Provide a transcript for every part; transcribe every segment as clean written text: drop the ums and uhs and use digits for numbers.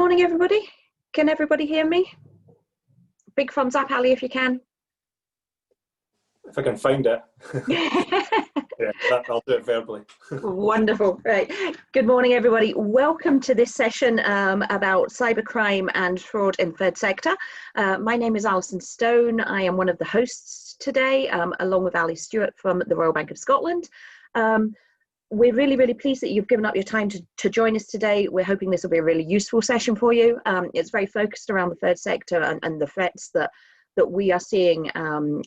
morning, everybody. Can everybody hear me? Big thumbs up, Ali, if you can. If I can find it. Yeah, I'll do it verbally. Wonderful. Right. Good morning, everybody. Welcome to this session about cybercrime and fraud in third sector. My name is Alison Stone. I am one of the hosts today, along with Ali Stewart from the Royal Bank of Scotland. We're really pleased that you've given up your time to join us today. We're hoping this will be a really useful session for you. It's very focused around the third sector and the threats that we are seeing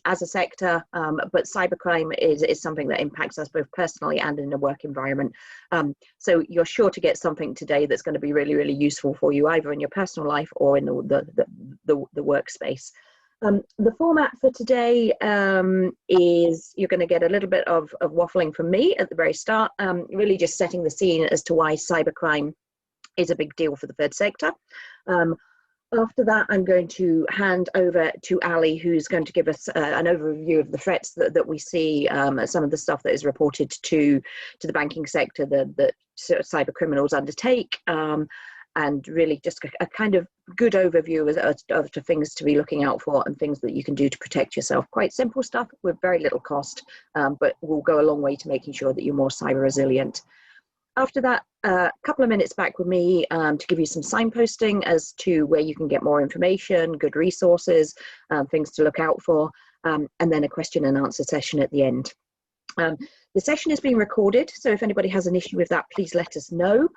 as a sector, but cybercrime is something that impacts us both personally and in a work environment. So you're sure to get something today that's going to be really useful for you, either in your personal life or in the workspace. The format for today is you're going to get a little bit of waffling from me at the very start, really just setting the scene as to why cybercrime is a big deal for the third sector. After that, I'm going to hand over to Ali, who's going to give us an overview of the threats that we see, some of the stuff that is reported to the banking sector that cyber criminals undertake, and really just a kind of good overview of the things to be looking out for and things that you can do to protect yourself. Quite simple stuff with very little cost, but will go a long way to making sure that you're more cyber resilient. After that, a couple of minutes back with me to give you some signposting as to where you can get more information, good resources, things to look out for, and then a question and answer session at the end. The session is being recorded, so if anybody has an issue with that, please let us know.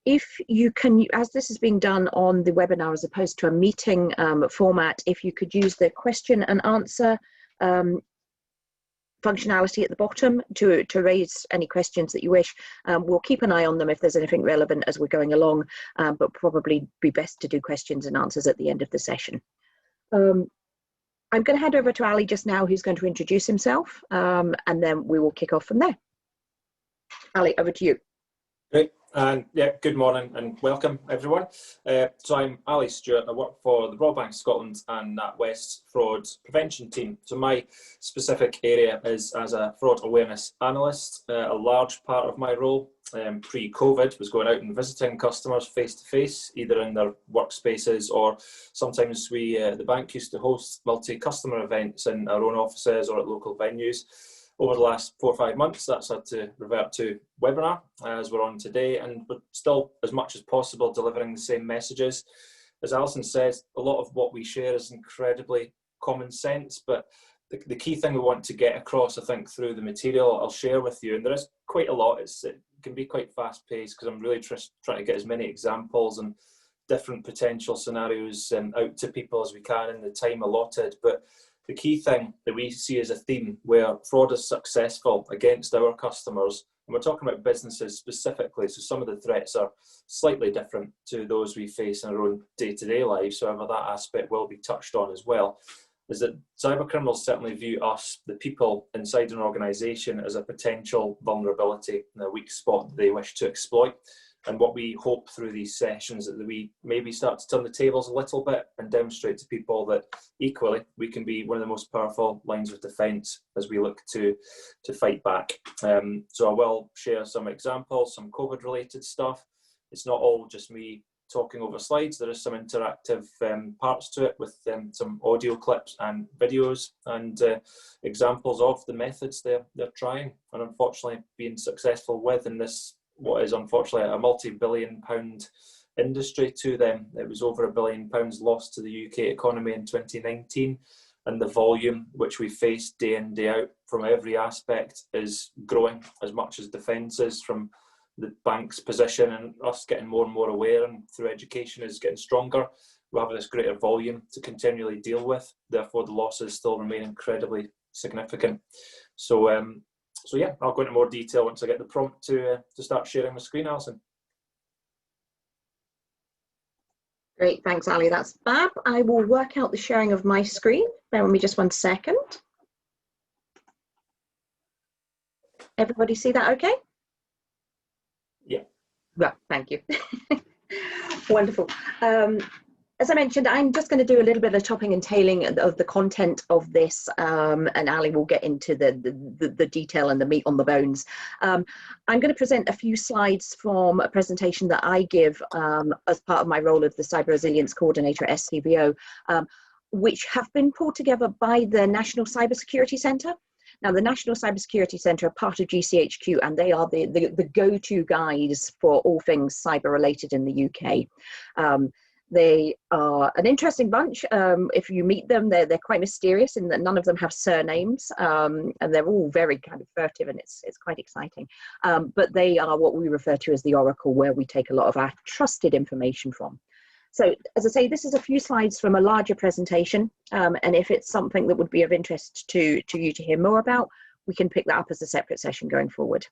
If you can, as this is being done on the webinar as opposed to a meeting format, if you could use the question and answer functionality at the bottom to raise any questions that you wish. We'll keep an eye on them if there's anything relevant as we're going along, but probably be best to do questions and answers at the end of the session. I'm going to hand over to Ali just now, who's going to introduce himself, and then we will kick off from there. Ali, over to you. Great. And yeah, good morning and welcome everyone. So I'm Ali Stewart. I work for the Royal Bank of Scotland and NatWest's fraud prevention team. So my specific area is as a fraud awareness analyst. A large part of my role pre-COVID was going out and visiting customers face to face, either in their workspaces or sometimes the bank used to host multi-customer events in our own offices or at local venues. Over the last 4 or 5 months, that's had to revert to webinar, as we're on today, and we're still, as much as possible, delivering the same messages. As Alison says, a lot of what we share is incredibly common sense, but the key thing we want to get across, I think, through the material I'll share with you, and there is quite a lot, it can be quite fast-paced, because I'm really trying to get as many examples and different potential scenarios out to people as we can in the time allotted. But the key thing that we see as a theme where fraud is successful against our customers, and we're talking about businesses specifically, so some of the threats are slightly different to those we face in our own day-to-day lives, however that aspect will be touched on as well, is that cyber criminals certainly view us, the people inside an organisation, as a potential vulnerability and a weak spot that they wish to exploit. And what we hope through these sessions is that we maybe start to turn the tables a little bit and demonstrate to people that equally we can be one of the most powerful lines of defence as we look to fight back. So I will share some examples, some COVID related stuff. It's not all just me talking over slides. There is some interactive parts to it with some audio clips and videos and examples of the methods they're trying and unfortunately being successful with in this what is unfortunately a multi-billion-pound industry to them. It was over £1 billion lost to the UK economy in 2019, and the volume which we face day in, day out from every aspect is growing as much as defence is, from the bank's position and us getting more and more aware, and through education is getting stronger. We have this greater volume to continually deal with, therefore the losses still remain incredibly significant. So yeah, I'll go into more detail once I get the prompt to start sharing my screen, Alison. Great, thanks Ali, that's fab. I will work out the sharing of my screen. Bear with me just 1 second. Everybody see that okay? Yeah. Well, thank you. Wonderful. as I mentioned, I'm just going to do a little bit of topping and tailing of the content of this, and Ali will get into the detail and the meat on the bones. I'm going to present a few slides from a presentation that I give as part of my role of the Cyber Resilience Coordinator at SCBO, which have been pulled together by the National Cybersecurity Centre. Now, the National Cybersecurity Centre are part of GCHQ, and they are the go-to guys for all things cyber related in the UK. They are an interesting bunch. If you meet them, they're quite mysterious in that none of them have surnames, and they're all very kind of furtive, and it's quite exciting. But they are what we refer to as the Oracle, where we take a lot of our trusted information from. So, as I say, this is a few slides from a larger presentation, and if it's something that would be of interest to you to hear more about, we can pick that up as a separate session going forward.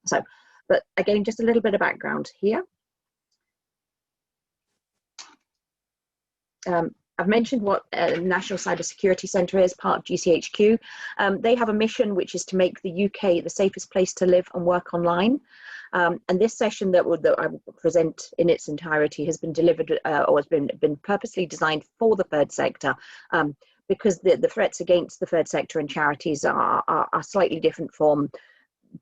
So, but again, just a little bit of background here. I've mentioned what National Cybersecurity Centre is, part of GCHQ. They have a mission which is to make the UK the safest place to live and work online. And this session that I will present in its entirety has been delivered or has been purposely designed for the third sector, because the threats against the third sector and charities are slightly different from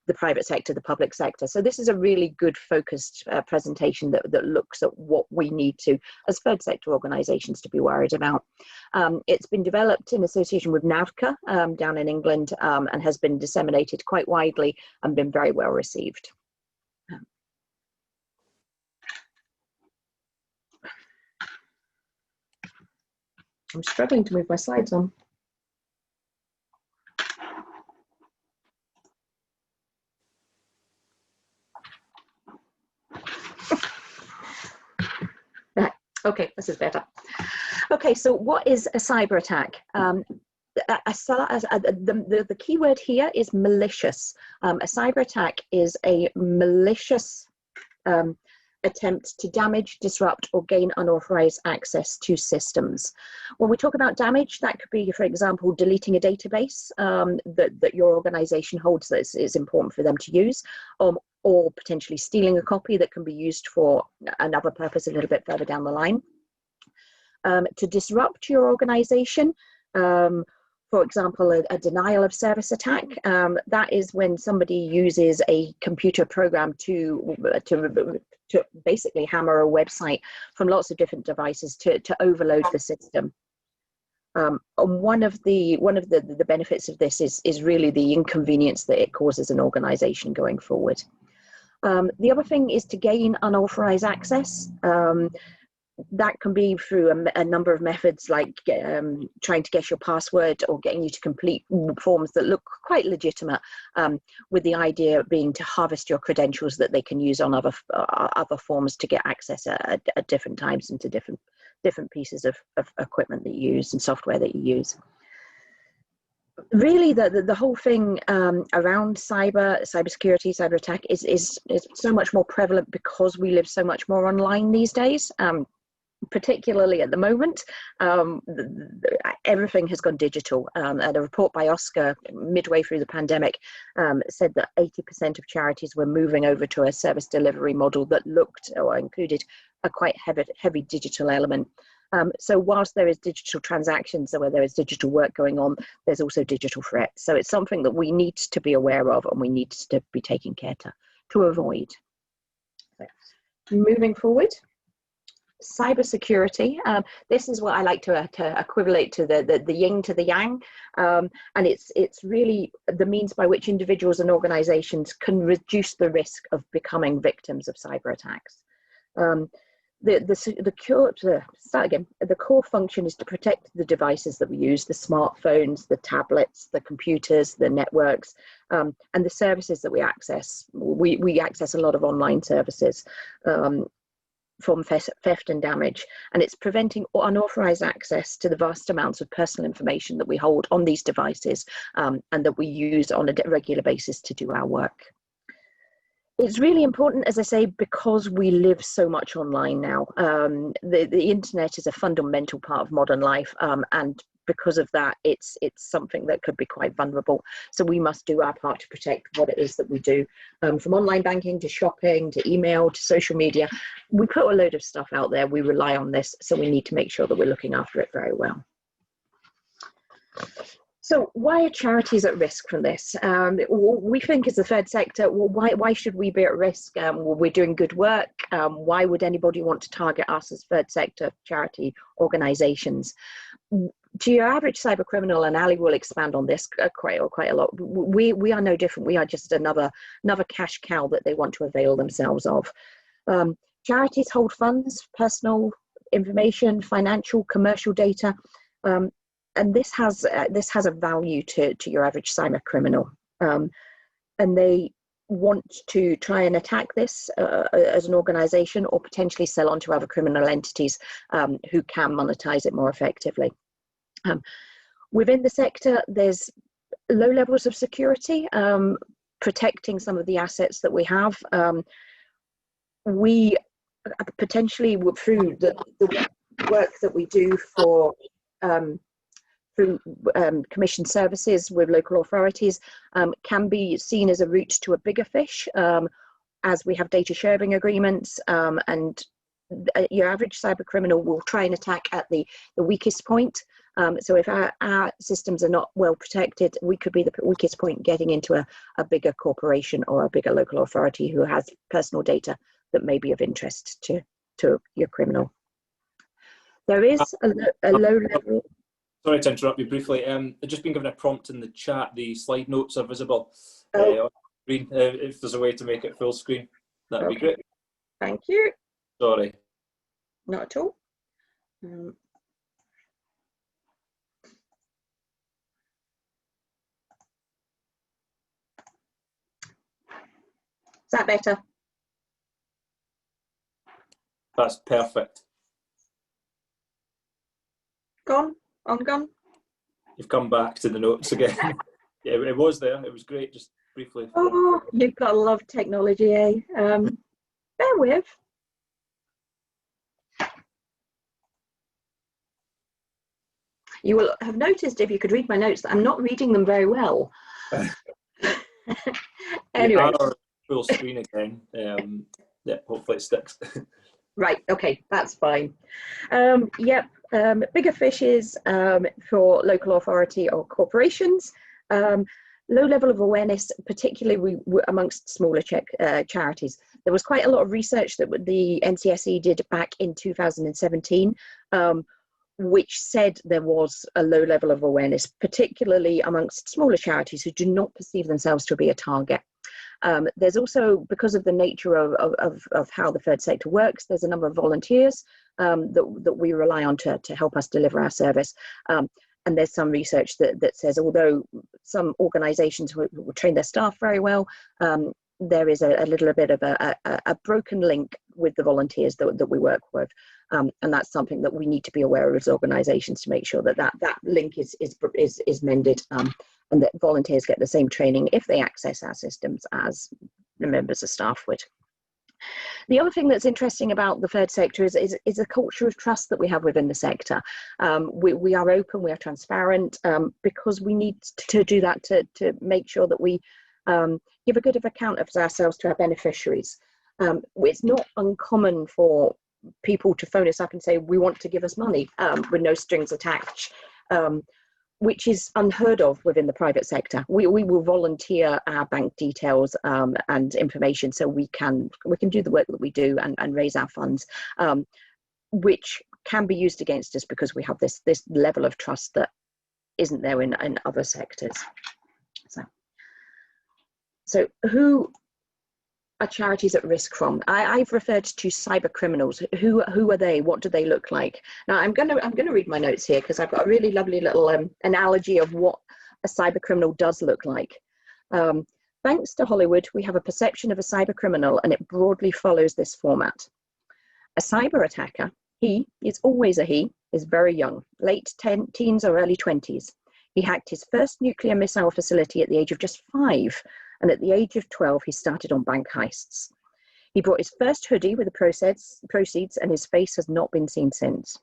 the private sector, the public sector. So this is a really good focused presentation that looks at what we need to, as third sector organisations, to be worried about. It's been developed in association with NAVCA down in England, and has been disseminated quite widely and been very well received. I'm struggling to move my slides on. Okay, this is better. Okay, so what is a cyber attack? The key word here is malicious. A cyber attack is a malicious attempt to damage, disrupt, or gain unauthorized access to systems. When we talk about damage, that could be, for example, deleting a database that your organization holds that is important for them to use, or potentially stealing a copy that can be used for another purpose a little bit further down the line. To disrupt your organization, for example, a denial of service attack, that is when somebody uses a computer program to basically hammer a website from lots of different devices to overload the system. And one of the benefits of this is really the inconvenience that it causes an organization going forward. The other thing is to gain unauthorized access. That can be through a number of methods, like trying to guess your password or getting you to complete forms that look quite legitimate, with the idea being to harvest your credentials that they can use on other forms to get access at different times into different pieces of equipment that you use and software that you use. Really, the whole thing around cybersecurity, cyber attack is so much more prevalent because we live so much more online these days. Particularly at the moment, everything has gone digital. And a report by Oscar midway through the pandemic said that 80% of charities were moving over to a service delivery model that looked or included a quite heavy digital element. So whilst there is digital transactions, so where there is digital work going on, there's also digital threats. So it's something that we need to be aware of and we need to be taking care to avoid. So, moving forward. Cybersecurity. This is what I like to equivalent to the yin to the yang, and it's really the means by which individuals and organizations can reduce the risk of becoming victims of cyber attacks. The core function is to protect the devices that we use, the smartphones, the tablets, the computers, the networks, and the services that we access. We access a lot of online services from theft and damage, and it's preventing unauthorized access to the vast amounts of personal information that we hold on these devices, and that we use on a regular basis to do our work. It's really important, as I say, because we live so much online now. The internet is a fundamental part of modern life, and because of that, it's something that could be quite vulnerable. So we must do our part to protect what it is that we do, from online banking to shopping to email to social media. We put a load of stuff out there. We rely on this, so we need to make sure that we're looking after it very well. So why are charities at risk from this? We think as the third sector, well, why should we be at risk? Well, we're doing good work. Why would anybody want to target us as third sector charity organisations? To your average cyber criminal, and Ali will expand on this quite a lot, we are no different. We are just another cash cow that they want to avail themselves of. Charities hold funds, personal information, financial, commercial data, and this has a value to your average cyber criminal, and they want to try and attack this as an organisation, or potentially sell on to other criminal entities who can monetize it more effectively. Within the sector, there's low levels of security, protecting some of the assets that we have. We potentially, through the work that we do for through commission services with local authorities, can be seen as a route to a bigger fish, as we have data sharing agreements, and your average cyber criminal will try and attack at the weakest point. So if our systems are not well protected, we could be the weakest point getting into a bigger corporation or a bigger local authority who has personal data that may be of interest to your criminal. There is a low level. Sorry to interrupt you briefly. I've just been given a prompt in the chat. The slide notes are visible on screen. If there's a way to make it full screen, that'd be great. Thank you. Sorry. Not at all. Is that better? That's perfect. Gone? Gone? You've come back to the notes again. Yeah, it was there. It was great. Just briefly. Oh, you've got to love technology, eh? Bear with. You will have noticed, if you could read my notes, that I'm not reading them very well. Anyway. Full screen again. Yeah, hopefully it sticks. Right, okay, that's fine. Yep, bigger fishes for local authority or corporations. Low level of awareness, particularly amongst smaller charities. There was quite a lot of research that the NCSE did back in 2017, which said there was a low level of awareness, particularly amongst smaller charities who do not perceive themselves to be a target. There's also, because of the nature of how the third sector works, there's a number of volunteers that we rely on to help us deliver our service. And there's some research that says, although some organisations will train their staff very well, there is a little bit of a broken link with the volunteers that we work with. And that's something that we need to be aware of as organisations, to make sure that link is mended, and that volunteers get the same training if they access our systems as the members of staff would. The other thing that's interesting about the third sector is a culture of trust that we have within the sector. We are open, we are transparent, because we need to do that to make sure that we give a good account of ourselves to our beneficiaries. It's not uncommon for people to phone us up and say, we want to give us money, with no strings attached, which is unheard of within the private sector. We will volunteer our bank details and information so we can do the work that we do and raise our funds, which can be used against us because we have this level of trust that isn't there in other sectors. So who are charities at risk from? I've referred to cyber criminals. Who are they? What do they look like? Now I'm gonna read my notes here, because I've got a really lovely little analogy of what a cyber criminal does look like. Thanks to Hollywood, we have a perception of a cyber criminal, and it broadly follows this format. A cyber attacker, he is always a he, is very young, late teens or early 20s. He hacked his first nuclear missile facility at the age of just 5. and at the age of 12, he started on bank heists. He bought his first hoodie with the proceeds, and his face has not been seen since.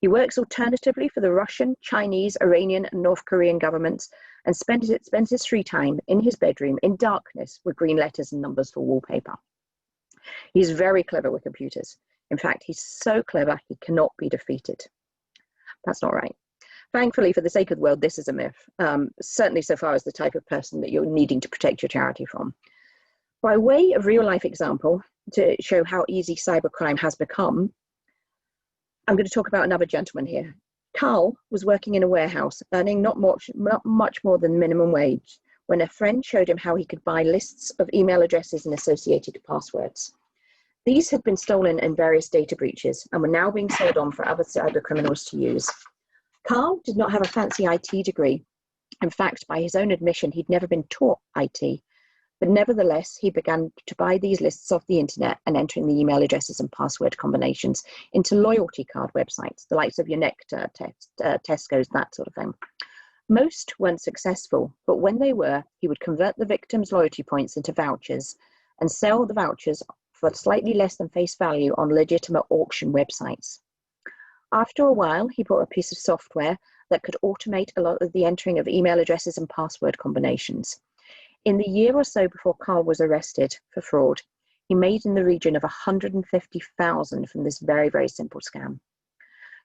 He works alternatively for the Russian, Chinese, Iranian, and North Korean governments, and spends his free time in his bedroom in darkness with green letters and numbers for wallpaper. He's very clever with computers. In fact, he's so clever he cannot be defeated. That's not right. Thankfully, for the sake of the world, this is a myth, certainly so far as the type of person that you're needing to protect your charity from. By way of real-life example, to show how easy cybercrime has become, I'm going to talk about another gentleman here. Carl was working in a warehouse, earning not much more than minimum wage, when a friend showed him how he could buy lists of email addresses and associated passwords. These had been stolen in various data breaches and were now being sold on for other cyber criminals to use. Carl did not have a fancy IT degree. In fact, by his own admission, he'd never been taught IT. But nevertheless, he began to buy these lists off the internet and entering the email addresses and password combinations into loyalty card websites, the likes of your Nectar, Tesco's, that sort of thing. Most weren't successful, but when they were, he would convert the victims' loyalty points into vouchers and sell the vouchers for slightly less than face value on legitimate auction websites. After a while, he bought a piece of software that could automate a lot of the entering of email addresses and password combinations. In the year or so before Carl was arrested for fraud, he made in the region of $150,000 from this very, very simple scam.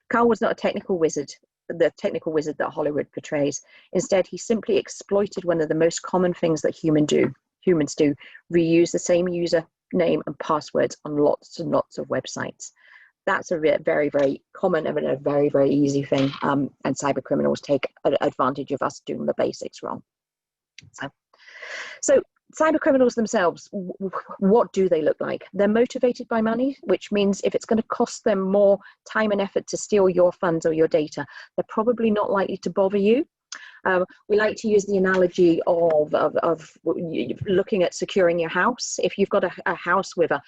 Carl was not a technical wizard, the technical wizard that Hollywood portrays. Instead, he simply exploited one of the most common things that humans do, reuse the same user name and passwords on lots and lots of websites. That's a very, very common and a very, very easy thing, and cyber criminals take advantage of us doing the basics wrong. So cyber criminals themselves, what do they look like? They're motivated by money, which means if it's going to cost them more time and effort to steal your funds or your data, they're probably not likely to bother you. We like to use the analogy of looking at securing your house. If you've got a house with a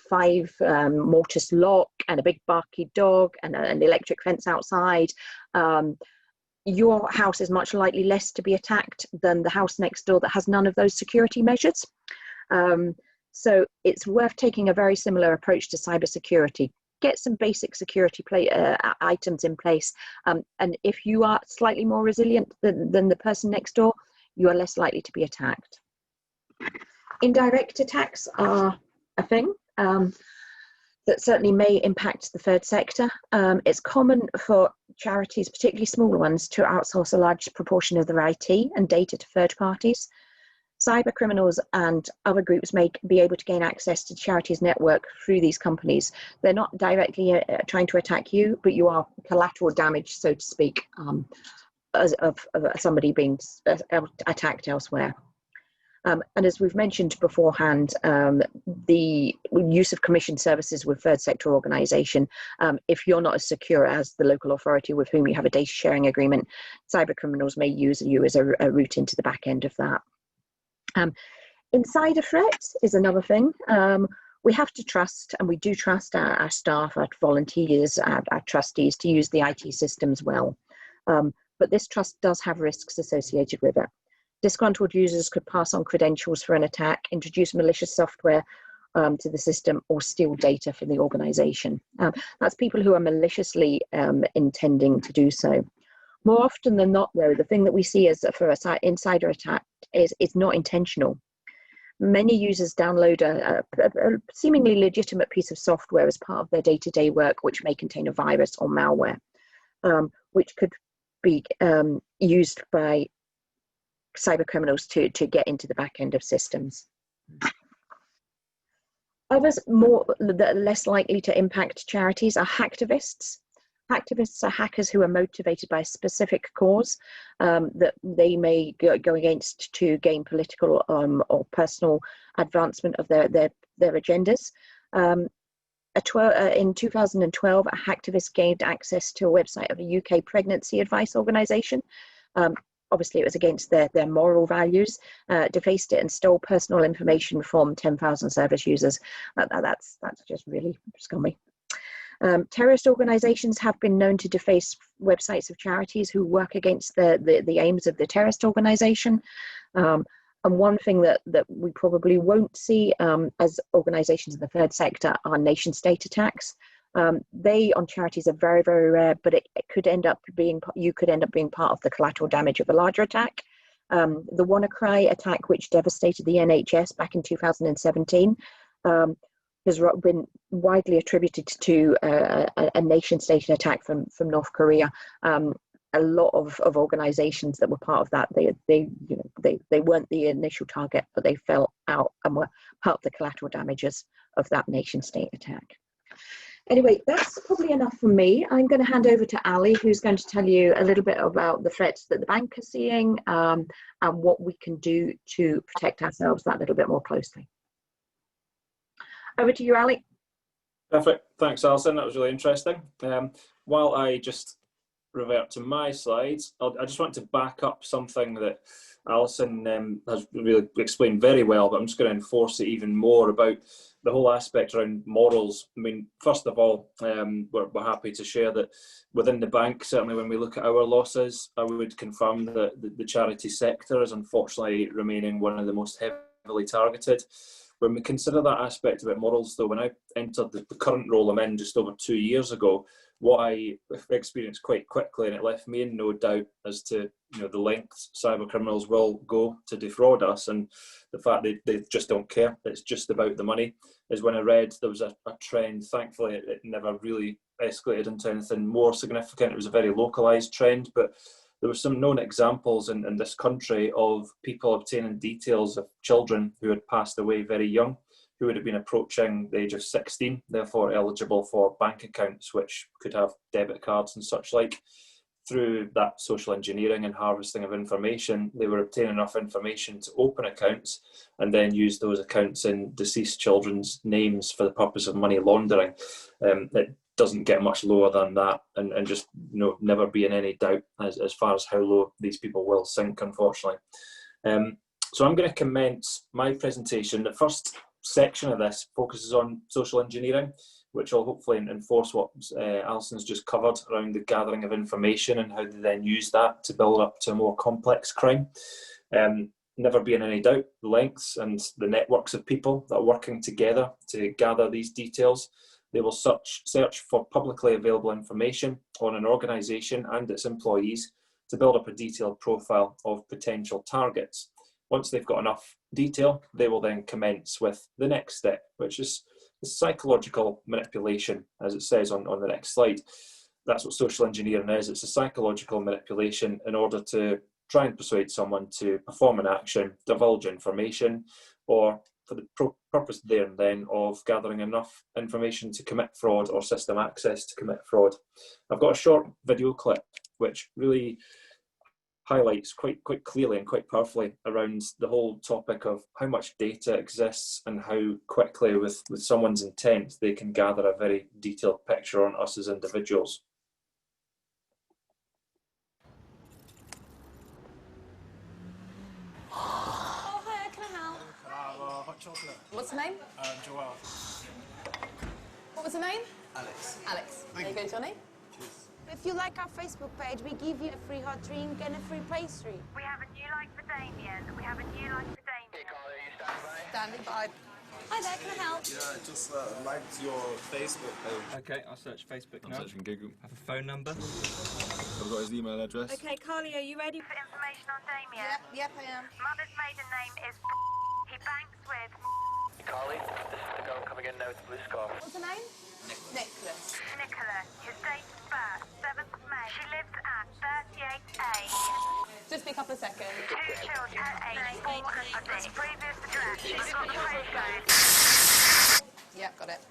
5 mortise lock and a big barky dog and an electric fence outside, your house is much likely less to be attacked than the house next door that has none of those security measures. So it's worth taking a very similar approach to cybersecurity. Get some basic security items in place, and if you are slightly more resilient than the person next door, you are less likely to be attacked. Indirect attacks are a thing that certainly may impact the third sector. It's common for charities, particularly smaller ones, to outsource a large proportion of their IT and data to third parties. Cyber criminals and other groups may be able to gain access to charities' network through these companies. They're not directly trying to attack you, but you are collateral damage, so to speak, of somebody being attacked elsewhere. And as we've mentioned beforehand, the use of commission services with third sector organisation, if you're not as secure as the local authority with whom you have a data sharing agreement, cyber criminals may use you as a route into the back end of that. Insider threats is another thing. We have to trust, and we do trust our staff, our volunteers, our trustees to use the IT systems well. But this trust does have risks associated with it. Disgruntled users could pass on credentials for an attack, introduce malicious software to the system, or steal data from the organisation. That's people who are maliciously intending to do so. More often than not, though, the thing that we see as for an insider attack is not intentional. Many users download a seemingly legitimate piece of software as part of their day-to-day work, which may contain a virus or malware, which could be used by cyber criminals to get into the back end of systems. Others that are less likely to impact charities are hacktivists. Hacktivists are hackers who are motivated by a specific cause that they may go against to gain political or personal advancement of their agendas. In 2012, a hacktivist gained access to a website of a UK pregnancy advice organisation. Obviously, it was against their moral values, defaced it and stole personal information from 10,000 service users. That's just really scummy. Terrorist organisations have been known to deface websites of charities who work against the aims of the terrorist organisation. And one thing that we probably won't see as organisations in the third sector are nation state attacks. They on charities are very, very rare, but it could end up being, you could end up being part of the collateral damage of a larger attack. The WannaCry attack, which devastated the NHS back in 2017, has been widely attributed to a nation state attack from North Korea. A lot of organisations that were part of that, they weren't the initial target, but they fell out and were part of the collateral damages of that nation state attack. Anyway, that's probably enough from me. I'm going to hand over to Ali, who's going to tell you a little bit about the threats that the bank are seeing and what we can do to protect ourselves that little bit more closely. Over to you, Ali. Perfect. Thanks, Alison. That was really interesting. While I just revert to my slides, I just want to back up something that Alison has really explained very well, but I'm just going to enforce it even more about the whole aspect around morals. I mean, first of all, we're happy to share that within the bank, certainly when we look at our losses, I would confirm that the charity sector is unfortunately remaining one of the most heavily targeted. When we consider that aspect about morals, though, when I entered the current role I'm in just over 2 years ago, what I experienced quite quickly, and it left me in no doubt as to the lengths cyber criminals will go to defraud us, and the fact they just don't care. It's just about the money. Is when I read there was a trend. Thankfully, it never really escalated into anything more significant. It was a very localized trend, but there were some known examples in this country of people obtaining details of children who had passed away very young, who would have been approaching the age of 16, therefore eligible for bank accounts, which could have debit cards and such like. Through that social engineering and harvesting of information, they were obtaining enough information to open accounts and then use those accounts in deceased children's names for the purpose of money laundering. It doesn't get much lower than that, and just never be in any doubt as far as how low these people will sink, unfortunately. So I'm going to commence my presentation. The first section of this focuses on social engineering, which will hopefully enforce what Alison's just covered around the gathering of information and how they then use that to build up to a more complex crime. Never be in any doubt, the lengths and the networks of people that are working together to gather these details. They will search for publicly available information on an organisation and its employees to build up a detailed profile of potential targets. Once they've got enough detail, they will then commence with the next step, which is the psychological manipulation, as it says on the next slide. That's what social engineering is. It's a psychological manipulation in order to try and persuade someone to perform an action, divulge information, or for the purpose there and then of gathering enough information to commit fraud or system access to commit fraud. I've got a short video clip which really highlights quite clearly and quite powerfully around the whole topic of how much data exists and how quickly with someone's intent they can gather a very detailed picture on us as individuals. Oh, hi, can I help? Can I have a hot chocolate? What's the name? Joelle. What was the name? Alex. Alex. There you go, Johnny. Cheers. If you like our Facebook page, we give you a free hot drink and a free pastry. We have a new line for Damien. We have a new line for Damien. Hey, Carly, are you standing by? Standing by. Hi there, can I help? Yeah, just liked your Facebook page. Okay, I'll search Facebook I'm now. searching Google. Have a phone number. I've got his email address. Okay, Carly, are you ready? For information on Damien. Yep, I am. Mother's maiden name is he banks with Carly, this is the girl coming in now with the blue scarf. What's her name? Nicholas. Nicola. His date of birth, 7th May. She lives at 38A. Just be a couple of seconds. 2 children, age 4 and 6. Previous address. She's got the postcode. Yep, got it.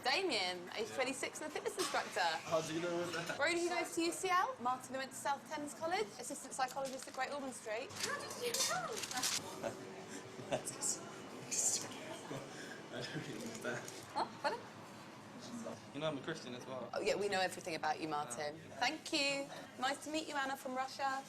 Damien, age 26 and a fitness instructor. How do you know that? Brody, who goes to UCL. Martin, who went to South Thames College. Assistant psychologist at Great Ormond Street. I don't really understand. Oh, funny. You know I'm a Christian as well. Oh, yeah, we know everything about you, Martin. Thank you. Nice to meet you, Anna from Russia.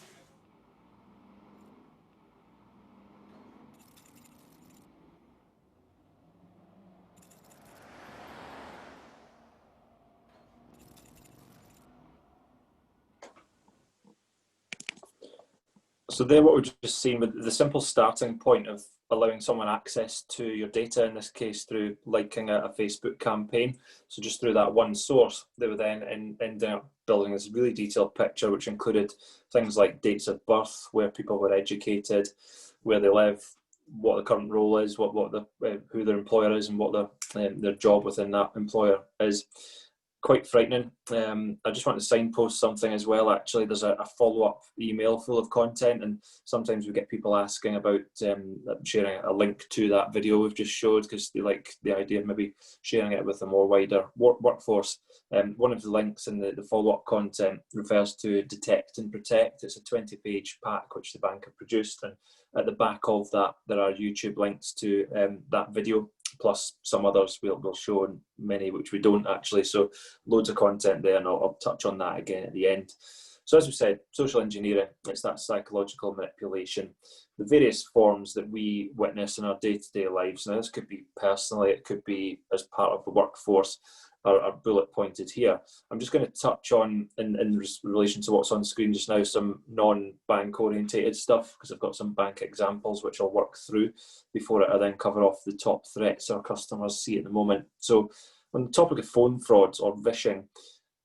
So there, what we've just seen with the simple starting point of allowing someone access to your data, in this case through liking a Facebook campaign. So just through that one source, they were then ending up building this really detailed picture, which included things like dates of birth, where people were educated, where they live, what the current role is, who their employer is, and what their job within that employer is. Quite frightening. I just want to signpost something as well. Actually, there's a follow-up email full of content, and sometimes we get people asking about sharing a link to that video we've just showed, because they like the idea of maybe sharing it with a more wider workforce. One of the links in the follow-up content refers to Detect and Protect. It's a 20-page pack which the bank have produced, and at the back of that there are YouTube links to that video, plus some others we'll show, and many which we don't actually. So loads of content there, and I'll touch on that again at the end. So as we said, social engineering, it's that psychological manipulation. The various forms that we witness in our day-to-day lives, now this could be personally, it could be as part of the workforce, are bullet pointed here. I'm just going to touch on, in relation to what's on screen just now, some non-bank orientated stuff, because I've got some bank examples which I'll work through before I then cover off the top threats our customers see at the moment. So on the topic of phone frauds or vishing,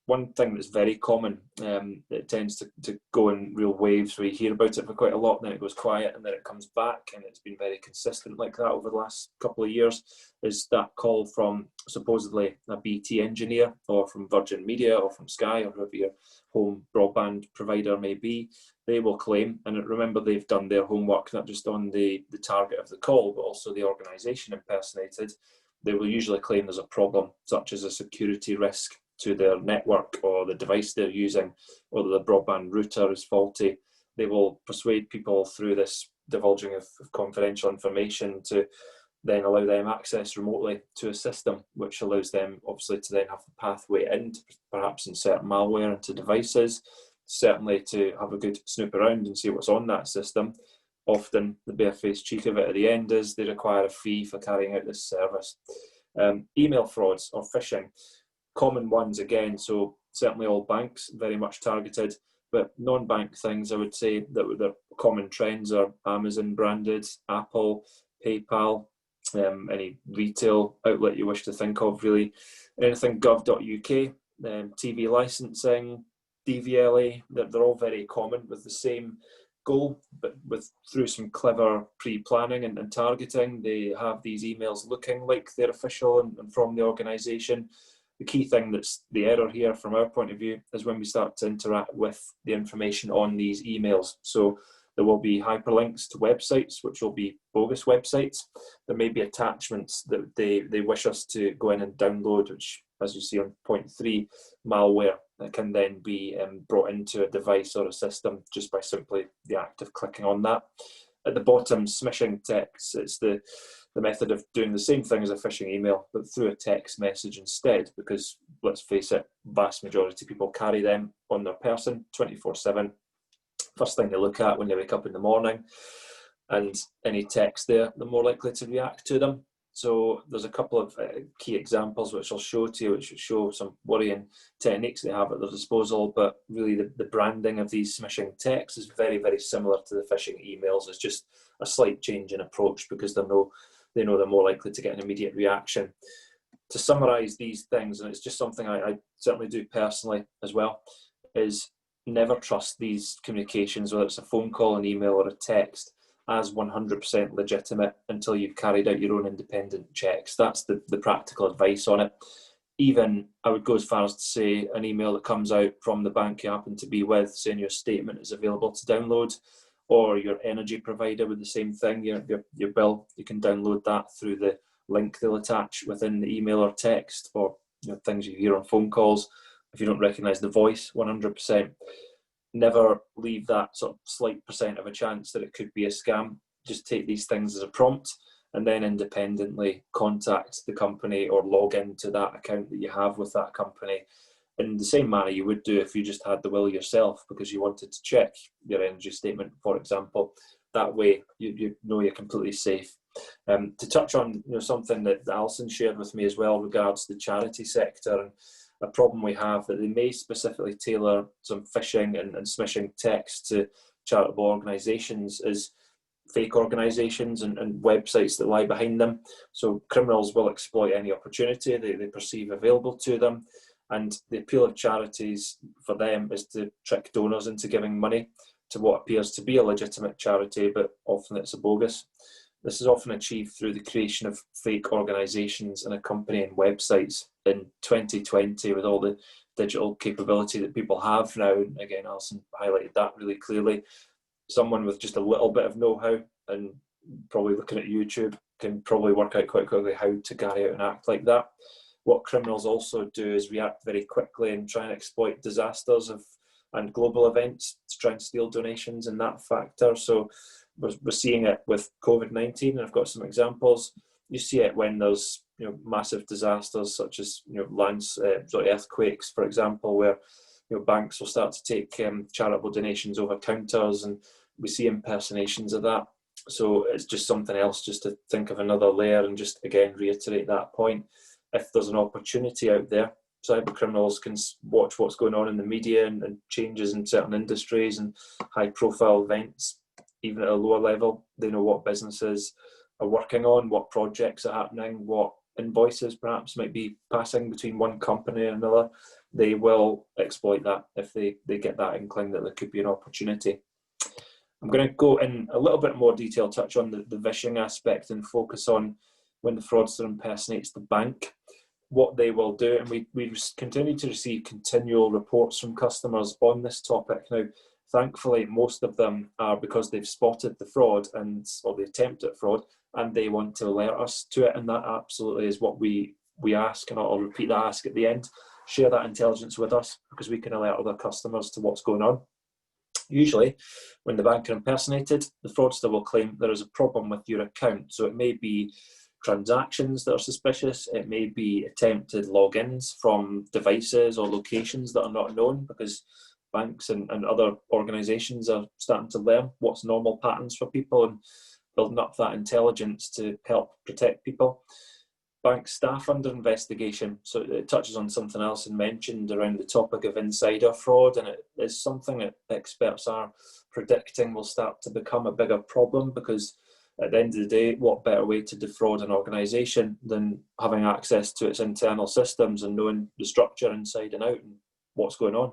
one thing that's very common, it tends to go in real waves where you hear about it for quite a lot, then it goes quiet, and then it comes back, and it's been very consistent like that over the last couple of years, is that call from supposedly a BT engineer, or from Virgin Media, or from Sky, or whoever your home broadband provider may be. They will claim, and remember, they've done their homework not just on the target of the call, but also the organisation impersonated. They will usually claim there's a problem, such as a security risk to their network or the device they're using, or the broadband router is faulty. They will persuade people through this divulging of confidential information to then allow them access remotely to a system, which allows them obviously to then have the pathway in, to perhaps insert malware into devices, certainly to have a good snoop around and see what's on that system. Often the barefaced cheek of it at the end is they require a fee for carrying out this service. Email frauds or phishing, common ones again, so certainly all banks very much targeted, but non-bank things, I would say that the common trends are Amazon branded, Apple, PayPal, any retail outlet you wish to think of really, anything gov.uk, TV licensing, DVLA, they're all very common with the same goal, but through some clever pre-planning and targeting, they have these emails looking like they're official and from the organisation. The key thing that's the error here from our point of view is when we start to interact with the information on these emails. So there will be hyperlinks to websites, which will be bogus websites. There may be attachments that they wish us to go in and download, which, as you see on point 3, malware that can then be brought into a device or a system just by simply the act of clicking on that. At the bottom, smishing texts, it's the method of doing the same thing as a phishing email, but through a text message instead, because let's face it, vast majority of people carry them on their person 24/7. First thing they look at when they wake up in the morning, and any text there, they're more likely to react to them. So there's a couple of key examples which I'll show to you, which show some worrying techniques they have at their disposal, but really the branding of these smishing texts is very, very similar to the phishing emails. It's just a slight change in approach because they know they're more likely to get an immediate reaction. To summarise these things, and it's just something I certainly do personally as well, is never trust these communications, whether it's a phone call, an email or a text, as 100% legitimate until you've carried out your own independent checks. That's the practical advice on it. Even I would go as far as to say an email that comes out from the bank you happen to be with saying your statement is available to download, or your energy provider with the same thing, your bill, you can download that through the link they'll attach within the email or text, or things you hear on phone calls. If you don't recognise the voice, 100%. Never leave that sort of slight percent of a chance that it could be a scam. Just take these things as a prompt and then independently contact the company or log into that account that you have with that company in the same manner you would do if you just had the will yourself because you wanted to check your energy statement, for example. That way you know you're completely safe. To touch on something that Alison shared with me as well regards the charity sector, and a problem we have that they may specifically tailor some phishing and smishing text to charitable organisations as fake organisations and websites that lie behind them. So criminals will exploit any opportunity they perceive available to them. And the appeal of charities for them is to trick donors into giving money to what appears to be a legitimate charity, but often it's a bogus. This is often achieved through the creation of fake organisations and accompanying websites. In 2020, with all the digital capability that people have now, and again, Alison highlighted that really clearly, someone with just a little bit of know-how and probably looking at YouTube can probably work out quite quickly how to carry out an act like that. What criminals also do is react very quickly and try and exploit disasters and global events to try and steal donations in that factor. So we're seeing it with COVID-19, and I've got some examples. You see it when there's massive disasters such as earthquakes, for example, where banks will start to take charitable donations over counters, and we see impersonations of that. So it's just something else just to think of another layer and just again reiterate that point. If there's an opportunity out there, cyber criminals can watch what's going on in the media and changes in certain industries and high profile events. Even at a lower level, they know what businesses are working on, what projects are happening, what invoices perhaps might be passing between one company and another. They will exploit that if they get that inkling that there could be an opportunity. I'm going to go in a little bit more detail, touch on the vishing aspect and focus on when the fraudster impersonates the bank, what they will do. And we continue to receive continual reports from customers on this topic. Now, thankfully, most of them are because they've spotted the fraud or the attempt at fraud, and they want to alert us to it. And that absolutely is what we ask, and I'll repeat that ask at the end. Share that intelligence with us because we can alert other customers to what's going on. Usually, when the bank are impersonated, the fraudster will claim there is a problem with your account. So it may be transactions that are suspicious, it may be attempted logins from devices or locations that are not known, because banks and other organisations are starting to learn what's normal patterns for people and building up that intelligence to help protect people. Bank staff under investigation, so it touches on something else and mentioned around the topic of insider fraud, and it is something that experts are predicting will start to become a bigger problem, because at the end of the day, what better way to defraud an organisation than having access to its internal systems and knowing the structure inside and out and what's going on.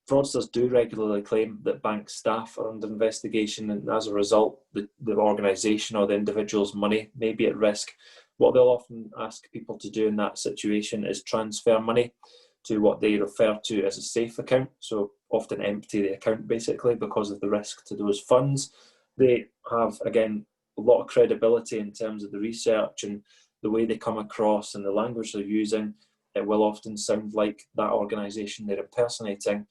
Fraudsters do regularly claim that bank staff are under investigation, and as a result, the organisation or the individual's money may be at risk. What they'll often ask people to do in that situation is transfer money to what they refer to as a safe account, so often empty the account basically because of the risk to those funds. They have, again, a lot of credibility in terms of the research and the way they come across and the language they're using. It will often sound like that organisation they're impersonating.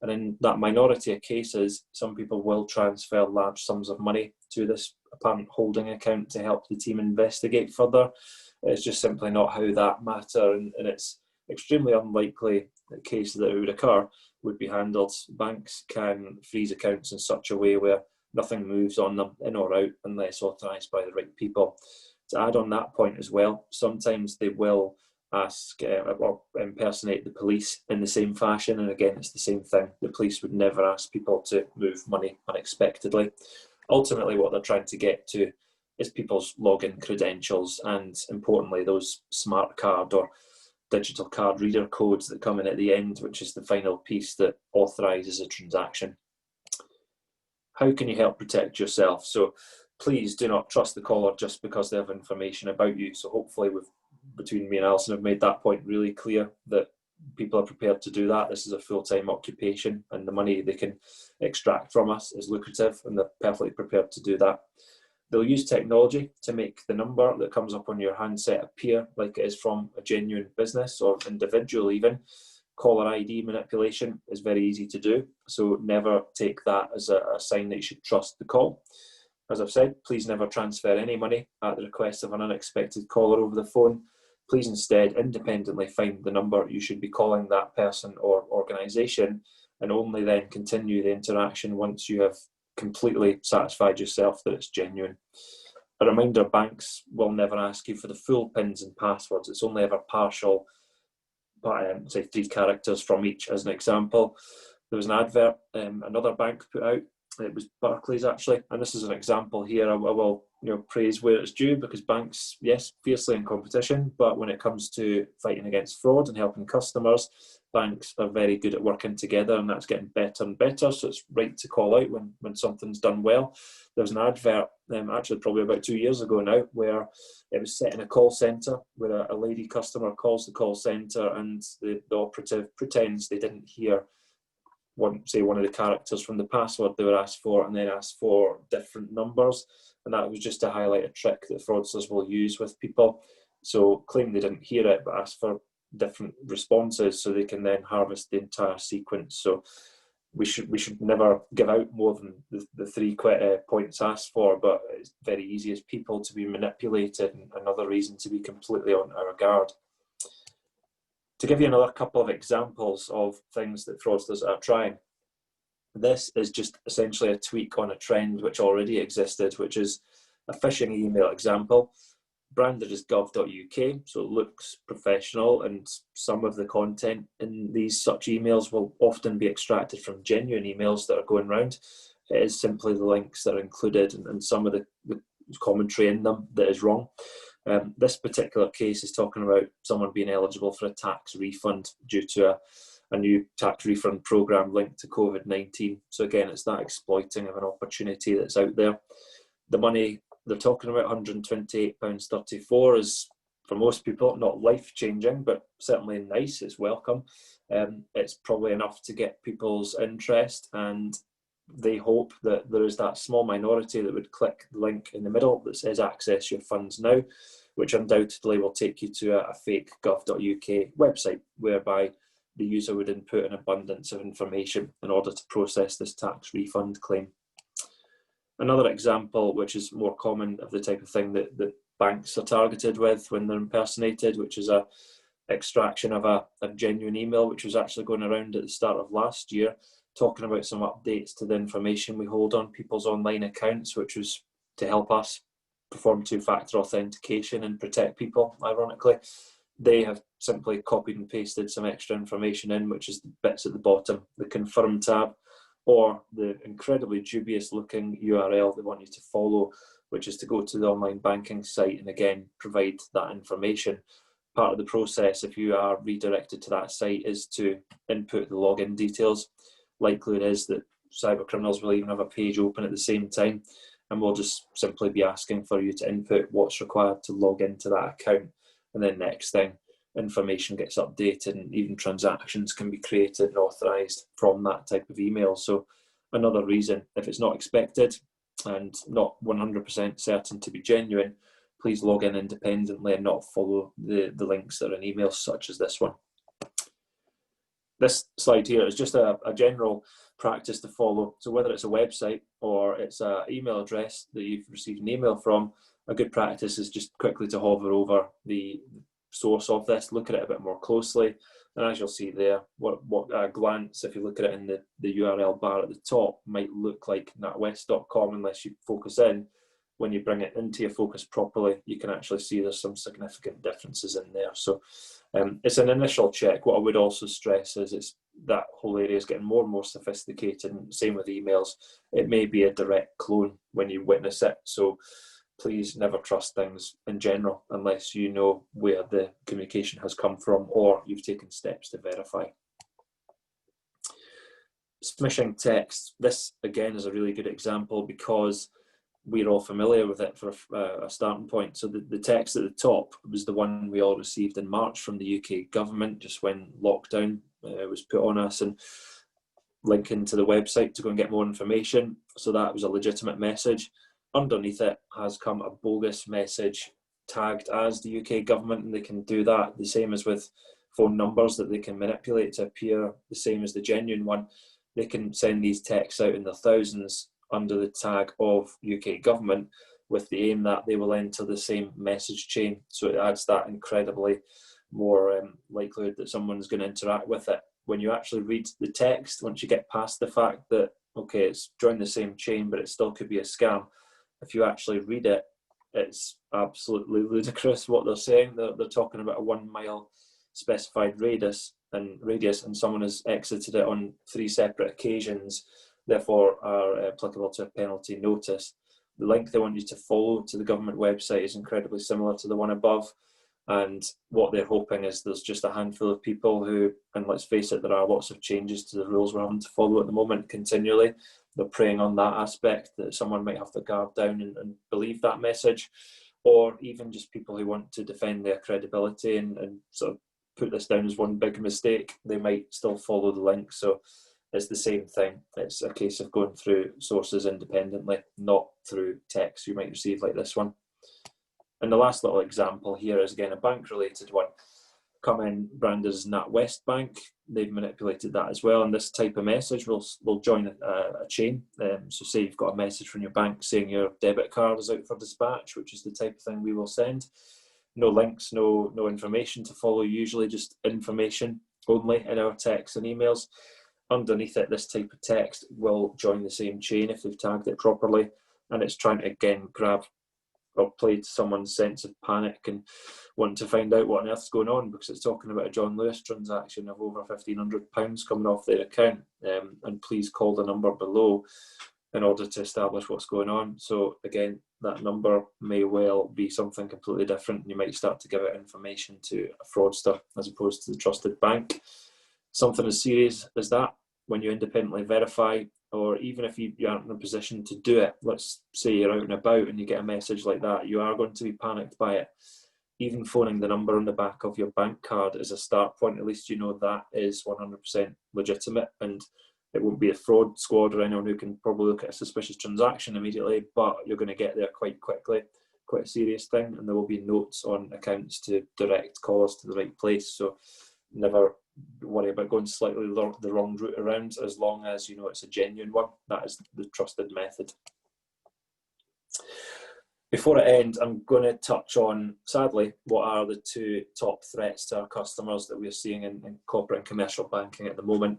And in that minority of cases, some people will transfer large sums of money to this apparent holding account to help the team investigate further. It's just simply not how that matter, and it's extremely unlikely the case that it would occur would be handled. Banks can freeze accounts in such a way where nothing moves on them in or out unless authorised by the right people. To add on that point as well, sometimes they will ask or impersonate the police in the same fashion, and again it's the same thing. The police would never ask people to move money unexpectedly. Ultimately what they're trying to get to is people's login credentials, and importantly those smart card or digital card reader codes that come in at the end, which is the final piece that authorises a transaction. How can you help protect yourself? So please do not trust the caller just because they have information about you. So hopefully between me and Alison have made that point really clear, that people are prepared to do that. This is a full-time occupation, and the money they can extract from us is lucrative, and they're perfectly prepared to do that. They'll use technology to make the number that comes up on your handset appear like it is from a genuine business or individual even. Caller ID manipulation is very easy to do, so never take that as a sign that you should trust the call. As I've said, please never transfer any money at the request of an unexpected caller over the phone. Please instead independently find the number you should be calling that person or organisation, and only then continue the interaction once you have completely satisfied yourself that it's genuine. A reminder, banks will never ask you for the full PINs and passwords. It's only ever partial, say 3 characters from each, as an example. There was an advert another bank put out it was Barclays actually, and this is an example here. I will praise where it's due, because banks, yes, fiercely in competition, but when it comes to fighting against fraud and helping customers, banks are very good at working together, and that's getting better and better. So it's right to call out when something's done well. There's an advert, actually probably about 2 years ago now, where it was set in a call centre, where a lady customer calls the call centre and the operative pretends they didn't hear one of the characters from the password they were asked for, and then asked for different numbers. And that was just to highlight a trick that fraudsters will use with people. So claim they didn't hear it, but ask for different responses, so they can then harvest the entire sequence. So we should never give out more than the 3 points asked for, but it's very easy as people to be manipulated, and another reason to be completely on our guard. To give you another couple of examples of things that fraudsters are trying, this is just essentially a tweak on a trend which already existed, which is a phishing email example, branded as gov.uk, so it looks professional, and some of the content in these such emails will often be extracted from genuine emails that are going around. It is simply the links that are included and some of the commentary in them that is wrong. This particular case is talking about someone being eligible for a tax refund due to a new tax refund program linked to COVID-19. So again, it's that exploiting of an opportunity that's out there. The money they're talking about, £128.34, is for most people not life-changing, but certainly nice. It's welcome. It's probably enough to get people's interest, and they hope that there is that small minority that would click the link in the middle that says access your funds now, which undoubtedly will take you to a fake gov.uk website, whereby the user would input an abundance of information in order to process this tax refund claim. Another example, which is more common, of the type of thing that banks are targeted with when they're impersonated, which is a extraction of a genuine email, which was actually going around at the start of last year, talking about some updates to the information we hold on people's online accounts, which was to help us perform 2-factor authentication and protect people, ironically. They have simply copied and pasted some extra information in, which is the bits at the bottom, the confirm tab, or the incredibly dubious looking URL they want you to follow, which is to go to the online banking site and again provide that information. Part of the process, if you are redirected to that site, is to input the login details. Likelihood is that cyber criminals will even have a page open at the same time, and we'll just simply be asking for you to input what's required to log into that account. And then next thing, information gets updated, and even transactions can be created and authorized from that type of email. So another reason, if it's not expected and not 100% certain to be genuine, please log in independently and not follow the links that are in emails such as this one. This slide here is just a general practice to follow. So whether it's a website or it's an email address that you've received an email from, a good practice is just quickly to hover over the source of this, look at it a bit more closely, and as you'll see there, what a glance, if you look at it in the URL bar at the top, might look like natwest.com unless you focus in. When you bring it into your focus properly, you can actually see there's some significant differences in there. So it's an initial check. What I would also stress is that whole area is getting more and more sophisticated, and same with emails. It may be a direct clone when you witness it. So please never trust things in general unless you know where the communication has come from or you've taken steps to verify. Smishing text. This again is a really good example because we're all familiar with it for a starting point. So the text at the top was the one we all received in March from the UK government, just when lockdown was put on us, and linking to the website to go and get more information. So that was a legitimate message. Underneath it has come a bogus message tagged as the UK government, and they can do that the same as with phone numbers that they can manipulate to appear the same as the genuine one. They can send these texts out in the thousands under the tag of UK government, with the aim that they will enter the same message chain. So it adds that incredibly more likelihood that someone's going to interact with it. When you actually read the text, once you get past the fact that, okay, it's joined the same chain, but it still could be a scam, if you actually read it, it's absolutely ludicrous what they're saying. They're talking about a 1 mile specified radius, and someone has exited it on 3 separate occasions, therefore are applicable to a penalty notice. The link they want you to follow to the government website is incredibly similar to the one above, and what they're hoping is there's just a handful of people who, and let's face it, there are lots of changes to the rules we're having to follow at the moment continually. They're preying on that aspect, that someone might have to guard down and believe that message, or even just people who want to defend their credibility and sort of put this down as one big mistake. They might still follow the link. So it's the same thing. It's a case of going through sources independently, not through text you might receive like this one. And the last little example here is again a bank related one. Come in branded as NatWest Bank. They've manipulated that as well. And this type of message will join a chain. So say you've got a message from your bank saying your debit card is out for dispatch, which is the type of thing we will send. No links, no information to follow, usually just information only in our texts and emails. Underneath it, this type of text will join the same chain if they've tagged it properly. And it's trying to, again, grab or play to someone's sense of panic and wanting to find out what on earth's going on, because it's talking about a John Lewis transaction of over £1,500 coming off their account, and please call the number below in order to establish what's going on. So again, that number may well be something completely different, and you might start to give out information to a fraudster as opposed to the trusted bank. Something as serious as that, when you independently verify, or even if you aren't in a position to do it, let's say you're out and about and you get a message like that, you are going to be panicked by it. Even phoning the number on the back of your bank card is a start point. At least you know that is 100% legitimate, and it won't be a fraud squad or anyone who can probably look at a suspicious transaction immediately, but you're going to get there quite quickly, quite a serious thing, and there will be notes on accounts to direct callers to the right place. So never worry about going slightly the wrong route around, as long as you know it's a genuine one. That is the trusted method. Before I end, I'm going to touch on, sadly, what are the two top threats to our customers that we're seeing in corporate and commercial banking at the moment.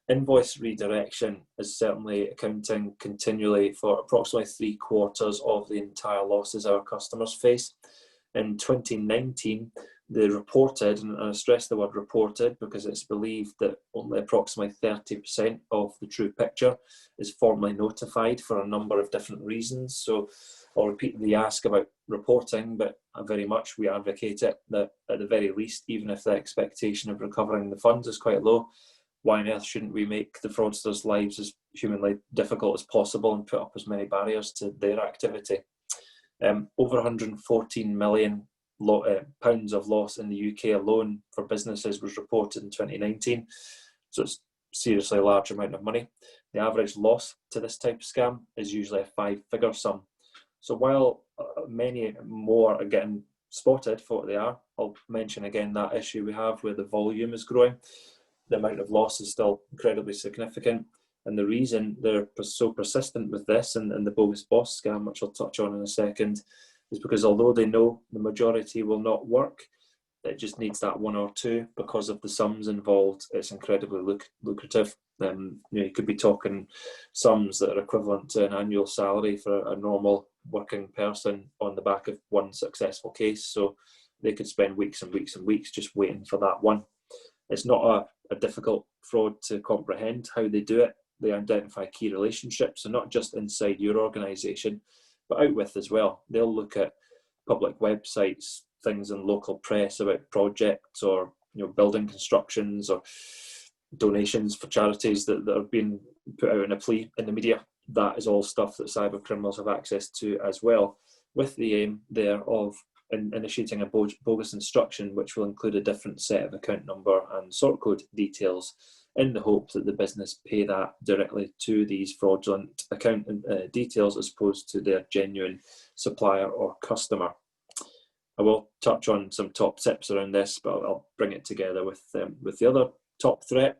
Invoice redirection is certainly accounting continually for approximately 3/4 of the entire losses our customers face. In 2019, they reported, and I stress the word reported because it's believed that only approximately 30% of the true picture is formally notified for a number of different reasons. So I'll repeatedly ask about reporting, but very much we advocate it, that at the very least, even if the expectation of recovering the funds is quite low, why on earth shouldn't we make the fraudsters' lives as humanly difficult as possible and put up as many barriers to their activity? Over 114 million pounds of loss in the UK alone for businesses was reported in 2019. So it's seriously a large amount of money. The average loss to this type of scam is usually a 5-figure sum. So while many more are getting spotted for what they are, I'll mention again that issue we have where the volume is growing. The amount of loss is still incredibly significant. And the reason they're so persistent with this and the bogus boss scam, which I'll touch on in a second, is because although they know the majority will not work, it just needs that one or two because of the sums involved. It's incredibly lucrative. You could be talking sums that are equivalent to an annual salary for a normal working person on the back of one successful case. So they could spend weeks and weeks and weeks just waiting for that one. It's not a difficult fraud to comprehend how they do it. They identify key relationships, and not just inside your organisation, but out with as well. They'll look at public websites, things in local press about projects or building constructions or donations for charities that are being put out in a plea in the media. That is all stuff that cyber criminals have access to as well, with the aim there of initiating a bogus instruction which will include a different set of account number and sort code details, in the hope that the business pay that directly to these fraudulent account details as opposed to their genuine supplier or customer. I will touch on some top tips around this, but I'll bring it together with the other top threat.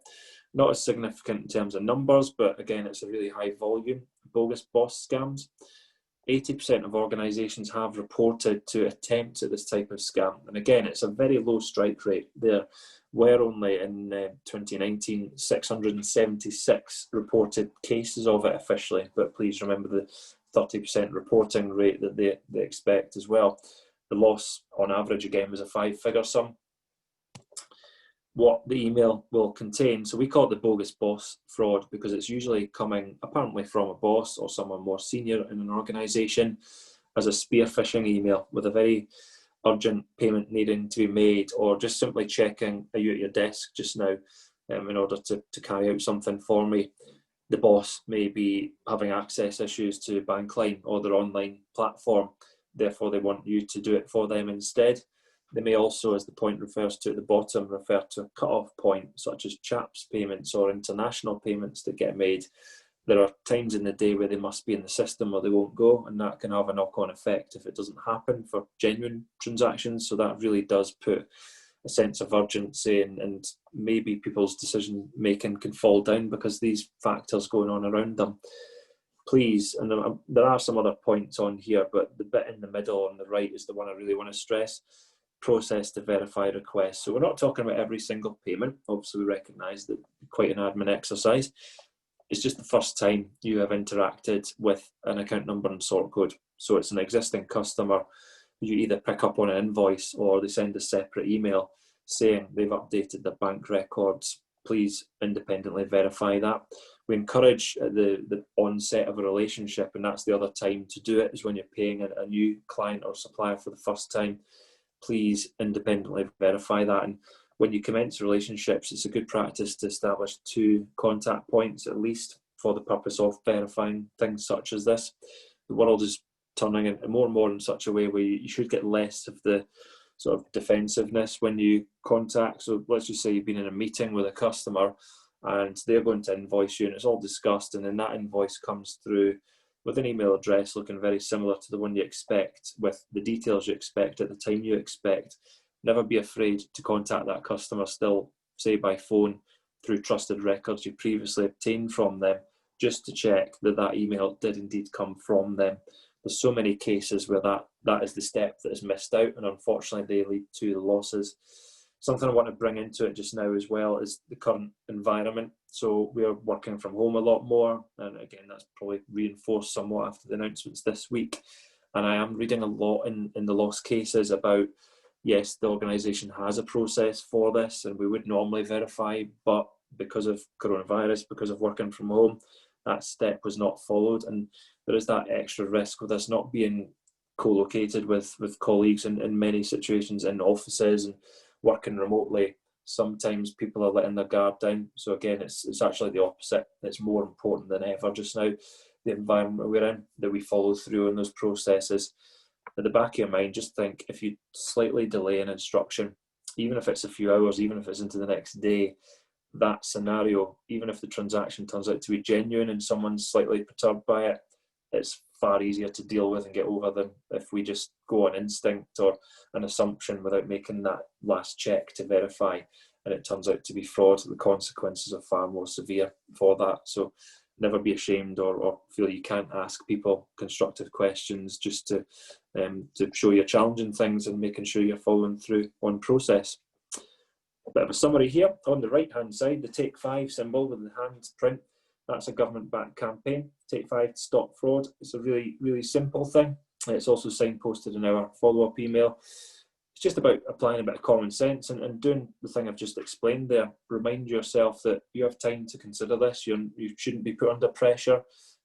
Not as significant in terms of numbers, but again, it's a really high volume bogus boss scams. 80% of organisations have reported to attempts at this type of scam. And again, it's a very low strike rate. There were only in 2019 676 reported cases of it officially, but please remember the 30% reporting rate that they expect as well. The loss on average again was a 5-figure sum. what the email will contain. So we call it the bogus boss fraud because it's usually coming apparently from a boss or someone more senior in an organisation as a spear phishing email with a very urgent payment needing to be made, or just simply checking, are you at your desk just now, in order to carry out something for me. The boss may be having access issues to Bankline or their online platform, therefore they want you to do it for them instead. They may also, as the point refers to at the bottom, refer to a cut-off point, such as CHAPS payments or international payments that get made. There are times in the day where they must be in the system or they won't go, and that can have a knock-on effect if it doesn't happen for genuine transactions. So that really does put a sense of urgency, and maybe people's decision making can fall down because these factors going on around them. Please, and there are some other points on here, but the bit in the middle on the right is the one I really want to stress. Process to verify requests. So we're not talking about every single payment. Obviously, we recognise that quite an admin exercise. It's just the first time you have interacted with an account number and sort code. So it's an existing customer. You either pick up on an invoice or they send a separate email saying they've updated their bank records. Please independently verify that. We encourage the onset of a relationship, and that's the other time to do it, is when you're paying a new client or supplier for the first time. Please independently verify that. And when you commence relationships, it's a good practice to establish 2 contact points at least for the purpose of verifying things such as this. The world is turning in more and more in such a way where you should get less of the sort of defensiveness when you contact. So let's just say you've been in a meeting with a customer and they're going to invoice you, and it's all discussed, and then that invoice comes through with an email address looking very similar to the one you expect, with the details you expect at the time you expect. Never be afraid to contact that customer still, say by phone, through trusted records you previously obtained from them, just to check that that email did indeed come from them. There's so many cases where that is the step that is missed out, and unfortunately they lead to the losses. Something I want to bring into it just now as well is the current environment. So we're working from home a lot more, and again that's probably reinforced somewhat after the announcements this week. And I am reading a lot in the lost cases about, yes, the organisation has a process for this and we would normally verify, but because of coronavirus, because of working from home, that step was not followed, and there is that extra risk with us not being co-located with colleagues in many situations in offices and working remotely. Sometimes people are letting their guard down. So again, it's actually the opposite. It's more important than ever just now, the environment we're in, that we follow through on those processes. At the back of your mind, just think, if you slightly delay an instruction, even if it's a few hours, even if it's into the next day, that scenario, even if the transaction turns out to be genuine and someone's slightly perturbed by it, it's far easier to deal with and get over than if we just go on instinct or an assumption without making that last check to verify, and it turns out to be fraud. The consequences are far more severe for that. So never be ashamed or feel you can't ask people constructive questions, just to show you're challenging things and making sure you're following through on process. A bit of a summary here. On the right hand side, the Take 5 symbol with the hand print, that's a government-backed campaign. Take 5 to stop fraud. It's a really, really simple thing. It's also signposted in our follow-up email. It's just about applying a bit of common sense and doing the thing I've just explained there. Remind yourself that you have time to consider this. You shouldn't be put under pressure.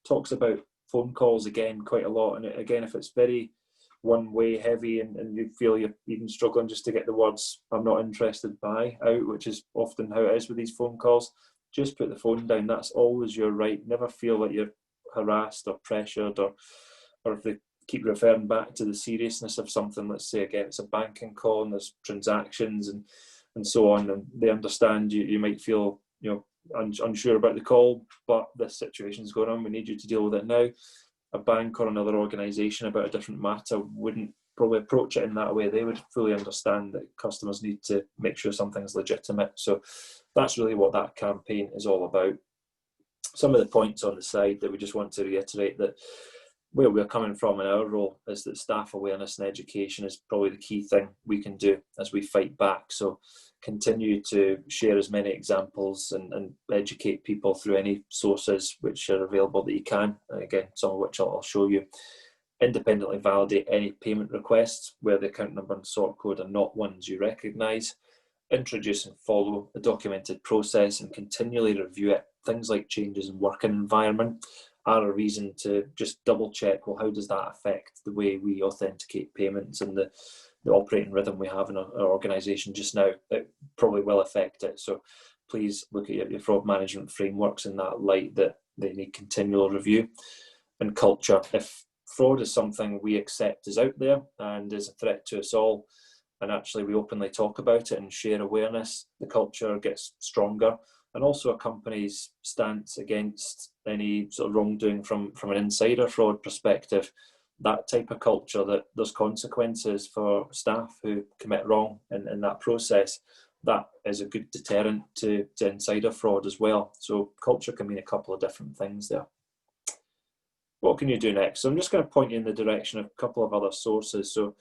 Talks about phone calls again quite a lot. And again, if it's very one-way heavy and you feel you're even struggling just to get the words "I'm not interested" by out, which is often how it is with these phone calls, just put the phone down. That's always your right. Never feel like you're harassed or pressured, or if they keep referring back to the seriousness of something. Let's say again it's a banking call and there's transactions and so on, and they understand you might feel unsure about the call, but this situation's going on, we need you to deal with it now. A bank or another organisation about a different matter wouldn't probably approach it in that way. They would fully understand that customers need to make sure something's legitimate. So that's really what that campaign is all about. Some of the points on the side that we just want to reiterate, that where we're coming from in our role is that staff awareness and education is probably the key thing we can do as we fight back. So continue to share as many examples and educate people through any sources which are available that you can. And again, some of which I'll show you. Independently validate any payment requests where the account number and sort code are not ones you recognise. introduce and follow a documented process and continually review it. Things like changes in working environment are a reason to just double check, well, how does that affect the way we authenticate payments and the operating rhythm we have in our organisation just now? It probably will affect it. So please look at your fraud management frameworks in that light, that they need continual review. And culture, if fraud is something we accept is out there and is a threat to us all, and actually we openly talk about it and share awareness, the culture gets stronger. And also a company's stance against any sort of wrongdoing from an insider fraud perspective, that type of culture, that there's consequences for staff who commit wrong in that process, that is a good deterrent to insider fraud as well. So culture can mean a couple of different things there. What can you do next? So I'm just going to point you in the direction of a couple of other sources. So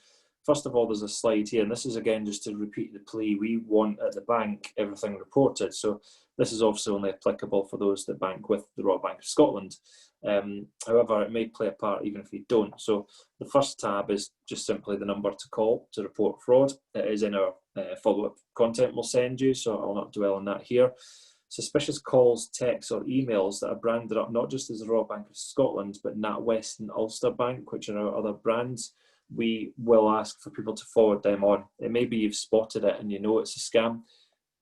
first of all, there's a slide here, and this is again just to repeat the plea. We want at the bank everything reported. So this is obviously only applicable for those that bank with the Royal Bank of Scotland. However, it may play a part even if you don't. So the first tab is just simply the number to call to report fraud. It is in our follow-up content we'll send you, so I'll not dwell on that here. Suspicious calls, texts or emails that are branded up not just as the Royal Bank of Scotland, but NatWest and Ulster Bank, which are our other brands, we will ask for people to forward them on. It may be you've spotted it and you know it's a scam.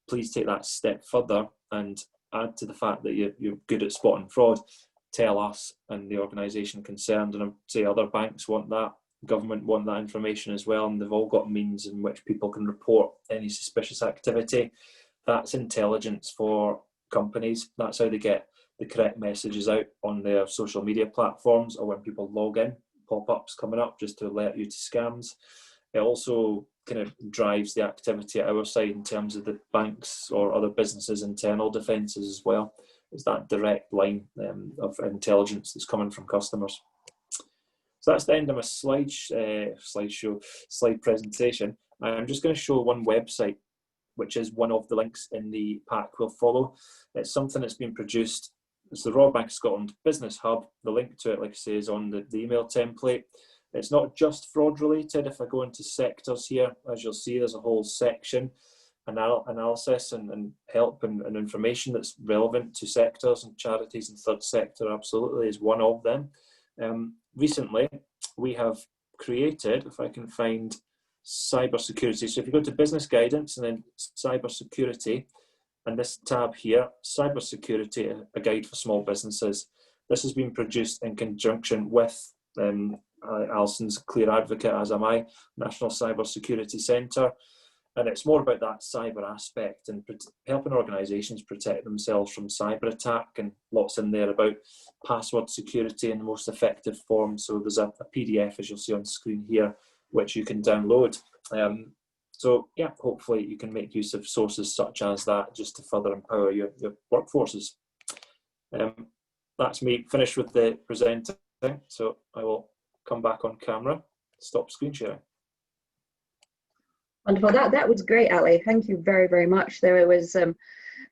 Please take that step further and add to the fact that you're good at spotting fraud. Tell us and the organisation concerned, and I'd say other banks want that, government want that information as well, and they've all got means in which people can report any suspicious activity. That's intelligence for companies. That's how they get the correct messages out on their social media platforms, or when people log in, pop-ups coming up just to alert you to scams. It also kind of drives the activity at our side in terms of the banks or other businesses' internal defences as well. It's that direct line of intelligence that's coming from customers. So that's the end of my slide presentation. I'm just going to show one website, which is one of the links in the pack we'll follow. It's something that's been produced. It's the Royal Bank of Scotland Business Hub. The link to it, like I say, is on the email template. It's not just fraud related. If I go into sectors here, as you'll see, there's a whole section, analysis and help and information that's relevant to sectors, and charities and third sector absolutely is one of them. Recently, we have created, if I can find, cyber security. So if you go to business guidance and then cyber security, and this tab here, cyber security, a guide for small businesses. This has been produced in conjunction with Alison's clear advocate, as am I, National Cyber Security Centre. And it's more about that cyber aspect and helping organisations protect themselves from cyber attack, and lots in there about password security in the most effective form. So there's a PDF, as you'll see on screen here, which you can download. So yeah, hopefully you can make use of sources such as that just to further empower your workforces. That's me finished with the presenting, so I will come back on camera, stop screen sharing. Wonderful. That was great, Ali. Thank you very, very much. There was a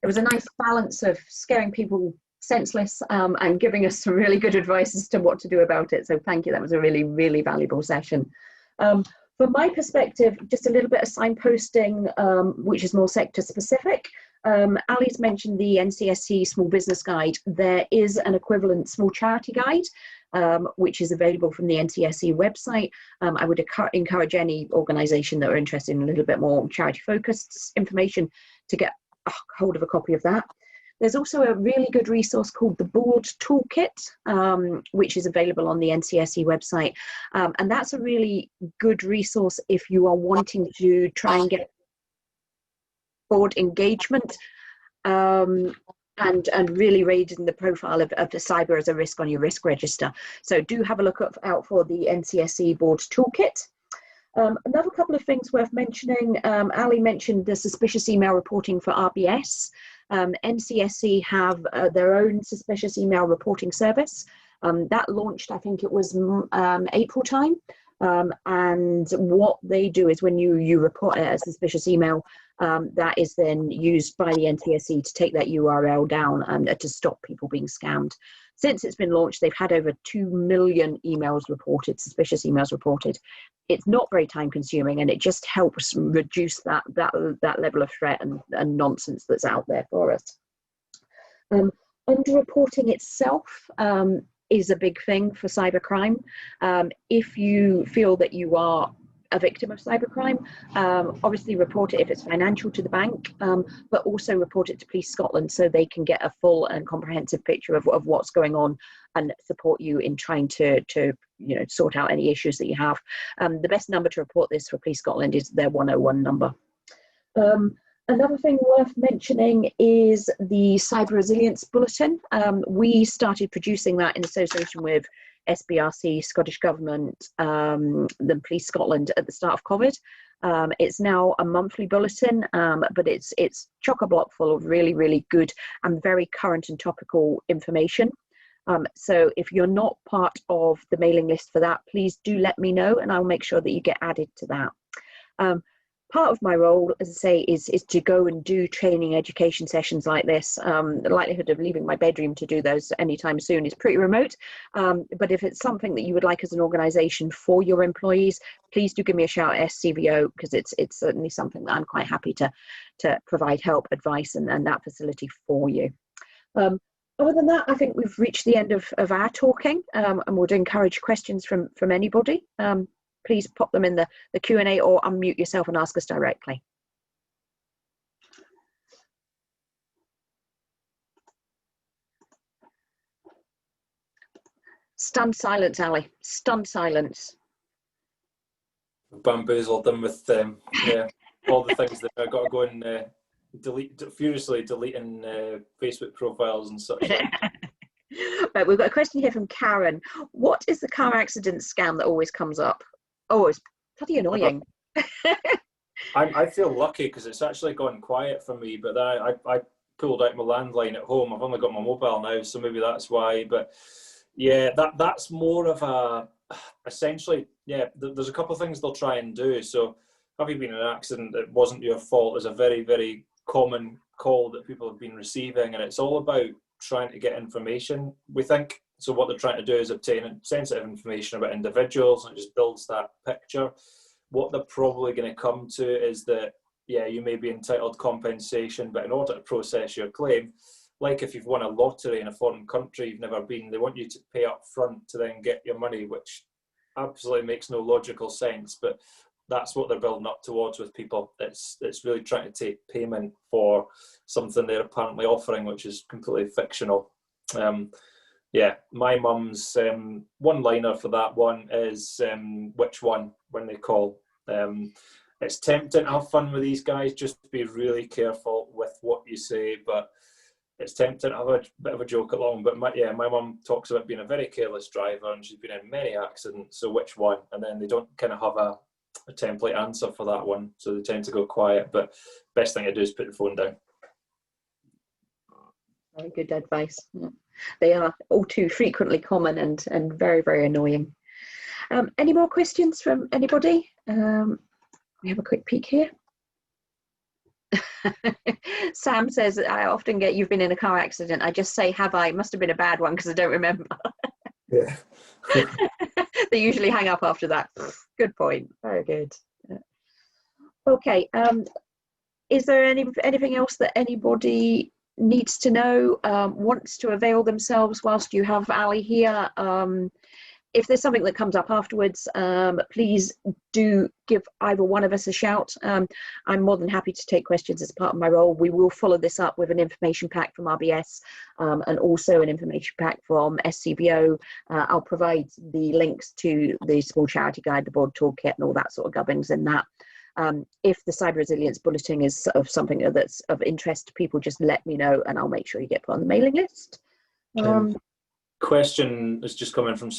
nice balance of scaring people senseless and giving us some really good advice as to what to do about it. So thank you. That was a really, really valuable session. From my perspective, just a little bit of signposting, which is more sector specific. Ali's mentioned the NCSC Small Business Guide. There is an equivalent small charity guide, which is available from the NCSC website. I would encourage any organisation that are interested in a little bit more charity-focused information to get a hold of a copy of that. There's also a really good resource called the Board Toolkit, which is available on the NCSC website. And that's a really good resource if you are wanting to try and get board engagement and really raising the profile of the cyber as a risk on your risk register. So do have a look out for the NCSC Board Toolkit. Another couple of things worth mentioning, Ali mentioned the suspicious email reporting for RBS. NCSC have their own suspicious email reporting service. That launched, I think it was April time. And what they do is when you report a suspicious email, that is then used by the NCSC to take that URL down and to stop people being scammed. Since it's been launched, they've had over 2 million emails reported, suspicious emails reported. It's not very time consuming, and it just helps reduce that level of threat and nonsense that's out there for us. Underreporting itself is a big thing for cybercrime. If you feel that you are a victim of cybercrime, obviously report it if it's financial to the bank, but also report it to Police Scotland so they can get a full and comprehensive picture of what's going on and support you in trying to sort out any issues that you have. The best number to report this for Police Scotland is their 101 number. Another thing worth mentioning is the Cyber Resilience Bulletin. We started producing that in association with SBRC, Scottish Government, the Police Scotland at the start of COVID. It's now a monthly bulletin, but it's chock-a-block full of really, really good and very current and topical information. So if you're not part of the mailing list for that, please do let me know and I'll make sure that you get added to that. Part of my role, as I say, is to go and do training education sessions like this. The likelihood of leaving my bedroom to do those anytime soon is pretty remote. But if it's something that you would like as an organisation for your employees, please do give me a shout at SCVO, because it's certainly something that I'm quite happy to provide help, advice, and that facility for you. Other than that, I think we've reached the end of our talking, and would encourage questions from anybody. Please pop them in the Q&A or unmute yourself and ask us directly. Stunned silence, Ali. Stunned silence. Bamboozled them with all the things that I've got to go and furiously deleting Facebook profiles and such like. Right, we've got a question here from Karen. What is the car accident scam that always comes up? Oh, it's bloody annoying. I feel lucky because it's actually gone quiet for me, but I pulled out my landline at home. I've only got my mobile now, so maybe that's why. But yeah, that's more of a, essentially, yeah, there's a couple of things they'll try and do. So have you been in an accident that wasn't your fault is a very, very common call that people have been receiving, and it's all about trying to get information, we think. So what they're trying to do is obtain sensitive information about individuals, and it just builds that picture. What they're probably going to come to is that, yeah, you may be entitled compensation, but in order to process your claim, like if you've won a lottery in a foreign country you've never been, they want you to pay up front to then get your money, which absolutely makes no logical sense, but that's what they're building up towards with people. It's really trying to take payment for something they're apparently offering, which is completely fictional. Yeah, my mum's one-liner for that one is which one when they call. It's tempting to have fun with these guys, just be really careful with what you say, but it's tempting to have a bit of a joke along. But my mum talks about being a very careless driver and she's been in many accidents, so which one? And then they don't kind of have a template answer for that one, so they tend to go quiet, but best thing to do is put the phone down. Very good advice. Yeah. They are all too frequently common and very, very annoying. Any more questions from anybody? We have a quick peek here. Sam says, I often get, you've been in a car accident. I just say, have I? Must have been a bad one because I don't remember. Yeah. They usually hang up after that. Good point. Very good. Okay. Is there anything else that anybody needs to know, wants to avail themselves whilst you have Ali here? If there's something that comes up afterwards, please do give either one of us a shout. I'm more than happy to take questions as part of my role. We will follow this up with an information pack from RBS and also an information pack from SCBO. I'll provide the links to the Small Charity Guide, the board toolkit, and all that sort of gubbins in that. If the Cyber Resilience Bulletin is sort of something that's of interest to people, just let me know and I'll make sure you get put on the mailing list. Question is just coming from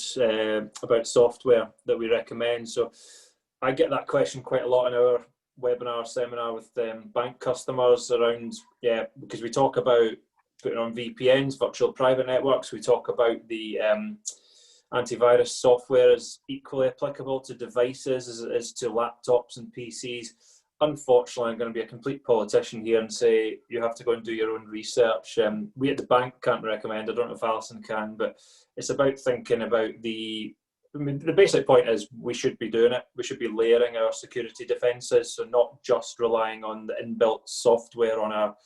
about software that we recommend. So I get that question quite a lot in our webinar seminar with bank customers around, yeah, because we talk about putting on VPNs, virtual private networks. We talk about the antivirus software is equally applicable to devices as it is to laptops and PCs. unfortunately, I'm going to be a complete politician here and say you have to go and do your own research. We at the bank can't recommend, I don't know if Alison can, but it's about thinking about the basic point is we should be doing it. We should be layering our security defences, so not just relying on the inbuilt software on our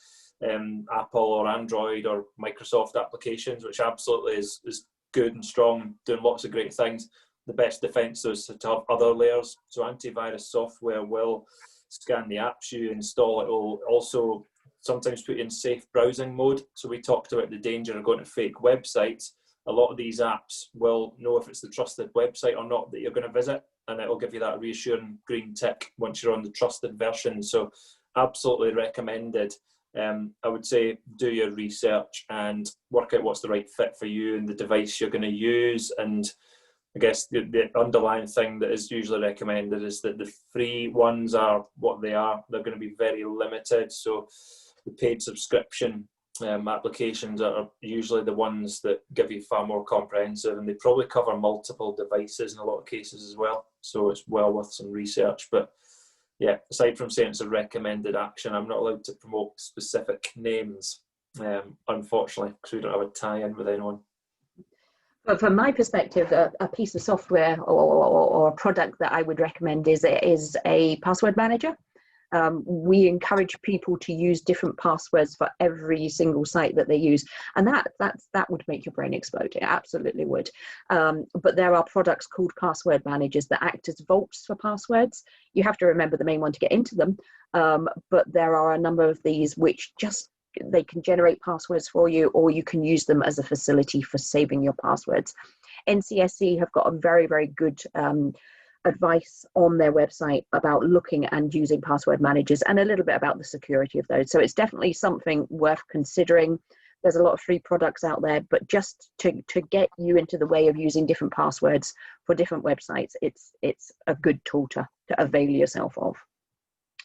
Apple or Android or Microsoft applications, which absolutely is good and strong, doing lots of great things. The best defence is to have other layers. So antivirus software will scan the apps you install. It will also sometimes put you in safe browsing mode. So we talked about the danger of going to fake websites. A lot of these apps will know if it's the trusted website or not that you're going to visit, and it will give you that reassuring green tick once you're on the trusted version. So absolutely recommended. I would say do your research and work out what's the right fit for you and the device you're going to use. And I guess the underlying thing that is usually recommended is that the free ones are what they are. They're going to be very limited. So the paid subscription applications are usually the ones that give you far more comprehensive, and they probably cover multiple devices in a lot of cases as well. So it's well worth some research. But yeah, aside from saying it's a recommended action, I'm not allowed to promote specific names, unfortunately, because we don't have a tie-in with anyone. But from my perspective, a piece of software or a product that I would recommend is a password manager. We encourage people to use different passwords for every single site that they use, and that would make your brain explode. It absolutely would. But there are products called password managers that act as vaults for passwords. You have to remember the main one to get into them, but there are a number of these which they can generate passwords for you, or you can use them as a facility for saving your passwords. NCSC have got a very, very good advice on their website about looking and using password managers, and a little bit about the security of those. So it's definitely something worth considering. There's a lot of free products out there, but just to get you into the way of using different passwords for different websites, it's a good tool to avail yourself of.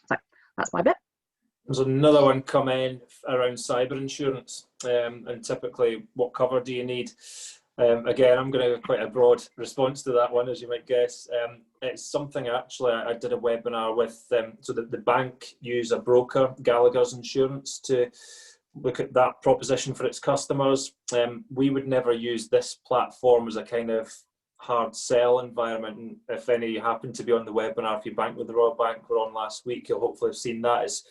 So that's my bit. There's another one come in around cyber insurance, and typically what cover do you need? Again, I'm going to have quite a broad response to that one, as you might guess. It's something actually I did a webinar with, so that the bank use a broker, Gallagher's Insurance, to look at that proposition for its customers. We would never use this platform as a kind of hard sell environment. And if any of you happen to be on the webinar, if you bank with the Royal Bank, we're on last week, you'll hopefully have seen that. It's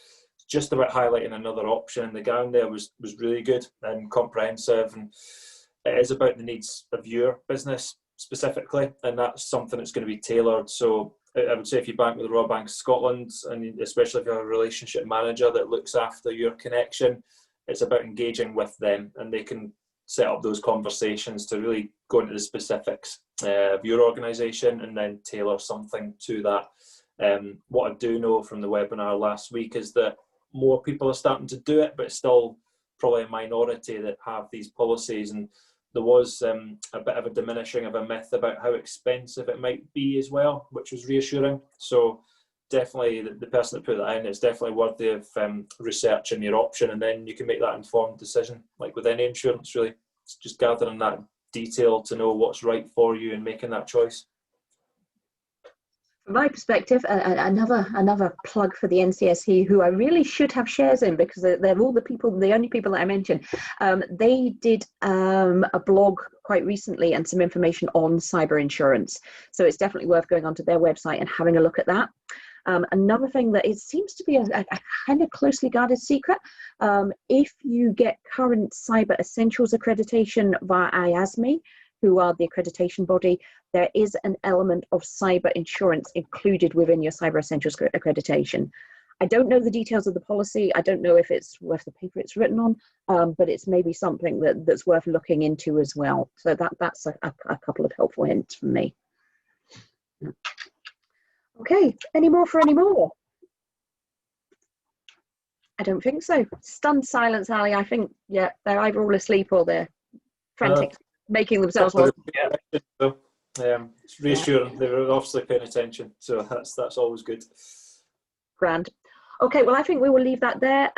just about highlighting another option. The gown there was really good and comprehensive, and it is about the needs of your business specifically, and that's something that's going to be tailored. So I would say if you bank with the Royal Bank of Scotland, and especially if you have a relationship manager that looks after your connection, it's about engaging with them, and they can set up those conversations to really go into the specifics of your organisation and then tailor something to that. What I do know from the webinar last week is that more people are starting to do it, but it's still probably a minority that have these policies, and there was a bit of a diminishing of a myth about how expensive it might be as well, which was reassuring. So definitely the person that put that in, it's definitely worthy of researching your option, and then you can make that informed decision. Like with any insurance, really, it's just gathering that detail to know what's right for you and making that choice. From my perspective, another plug for the NCSE, who I really should have shares in, because they're all the only people that I mentioned. They did a blog quite recently and some information on cyber insurance. So it's definitely worth going onto their website and having a look at that. Another thing that it seems to be a kind of closely guarded secret, if you get current Cyber Essentials accreditation via IASME, who are the accreditation body, there is an element of cyber insurance included within your Cyber Essentials accreditation. I don't know the details of the policy. I don't know if it's worth the paper it's written on, but it's maybe something that's worth looking into as well. So that's a couple of helpful hints from me. Okay, any more? I don't think so. Stunned silence, Ali. I think, yeah, they're either all asleep or they're frantic, making themselves well. It's reassuring. They were obviously paying attention, so that's always good. Grand. Okay, well, I think we will leave that there.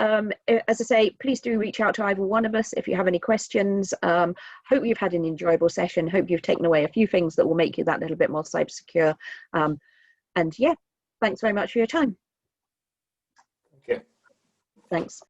As I say, please do reach out to either one of us if you have any questions. Hope you've had an enjoyable session. Hope you've taken away a few things that will make you that little bit more cyber secure. And yeah, thanks very much for your time. Thanks.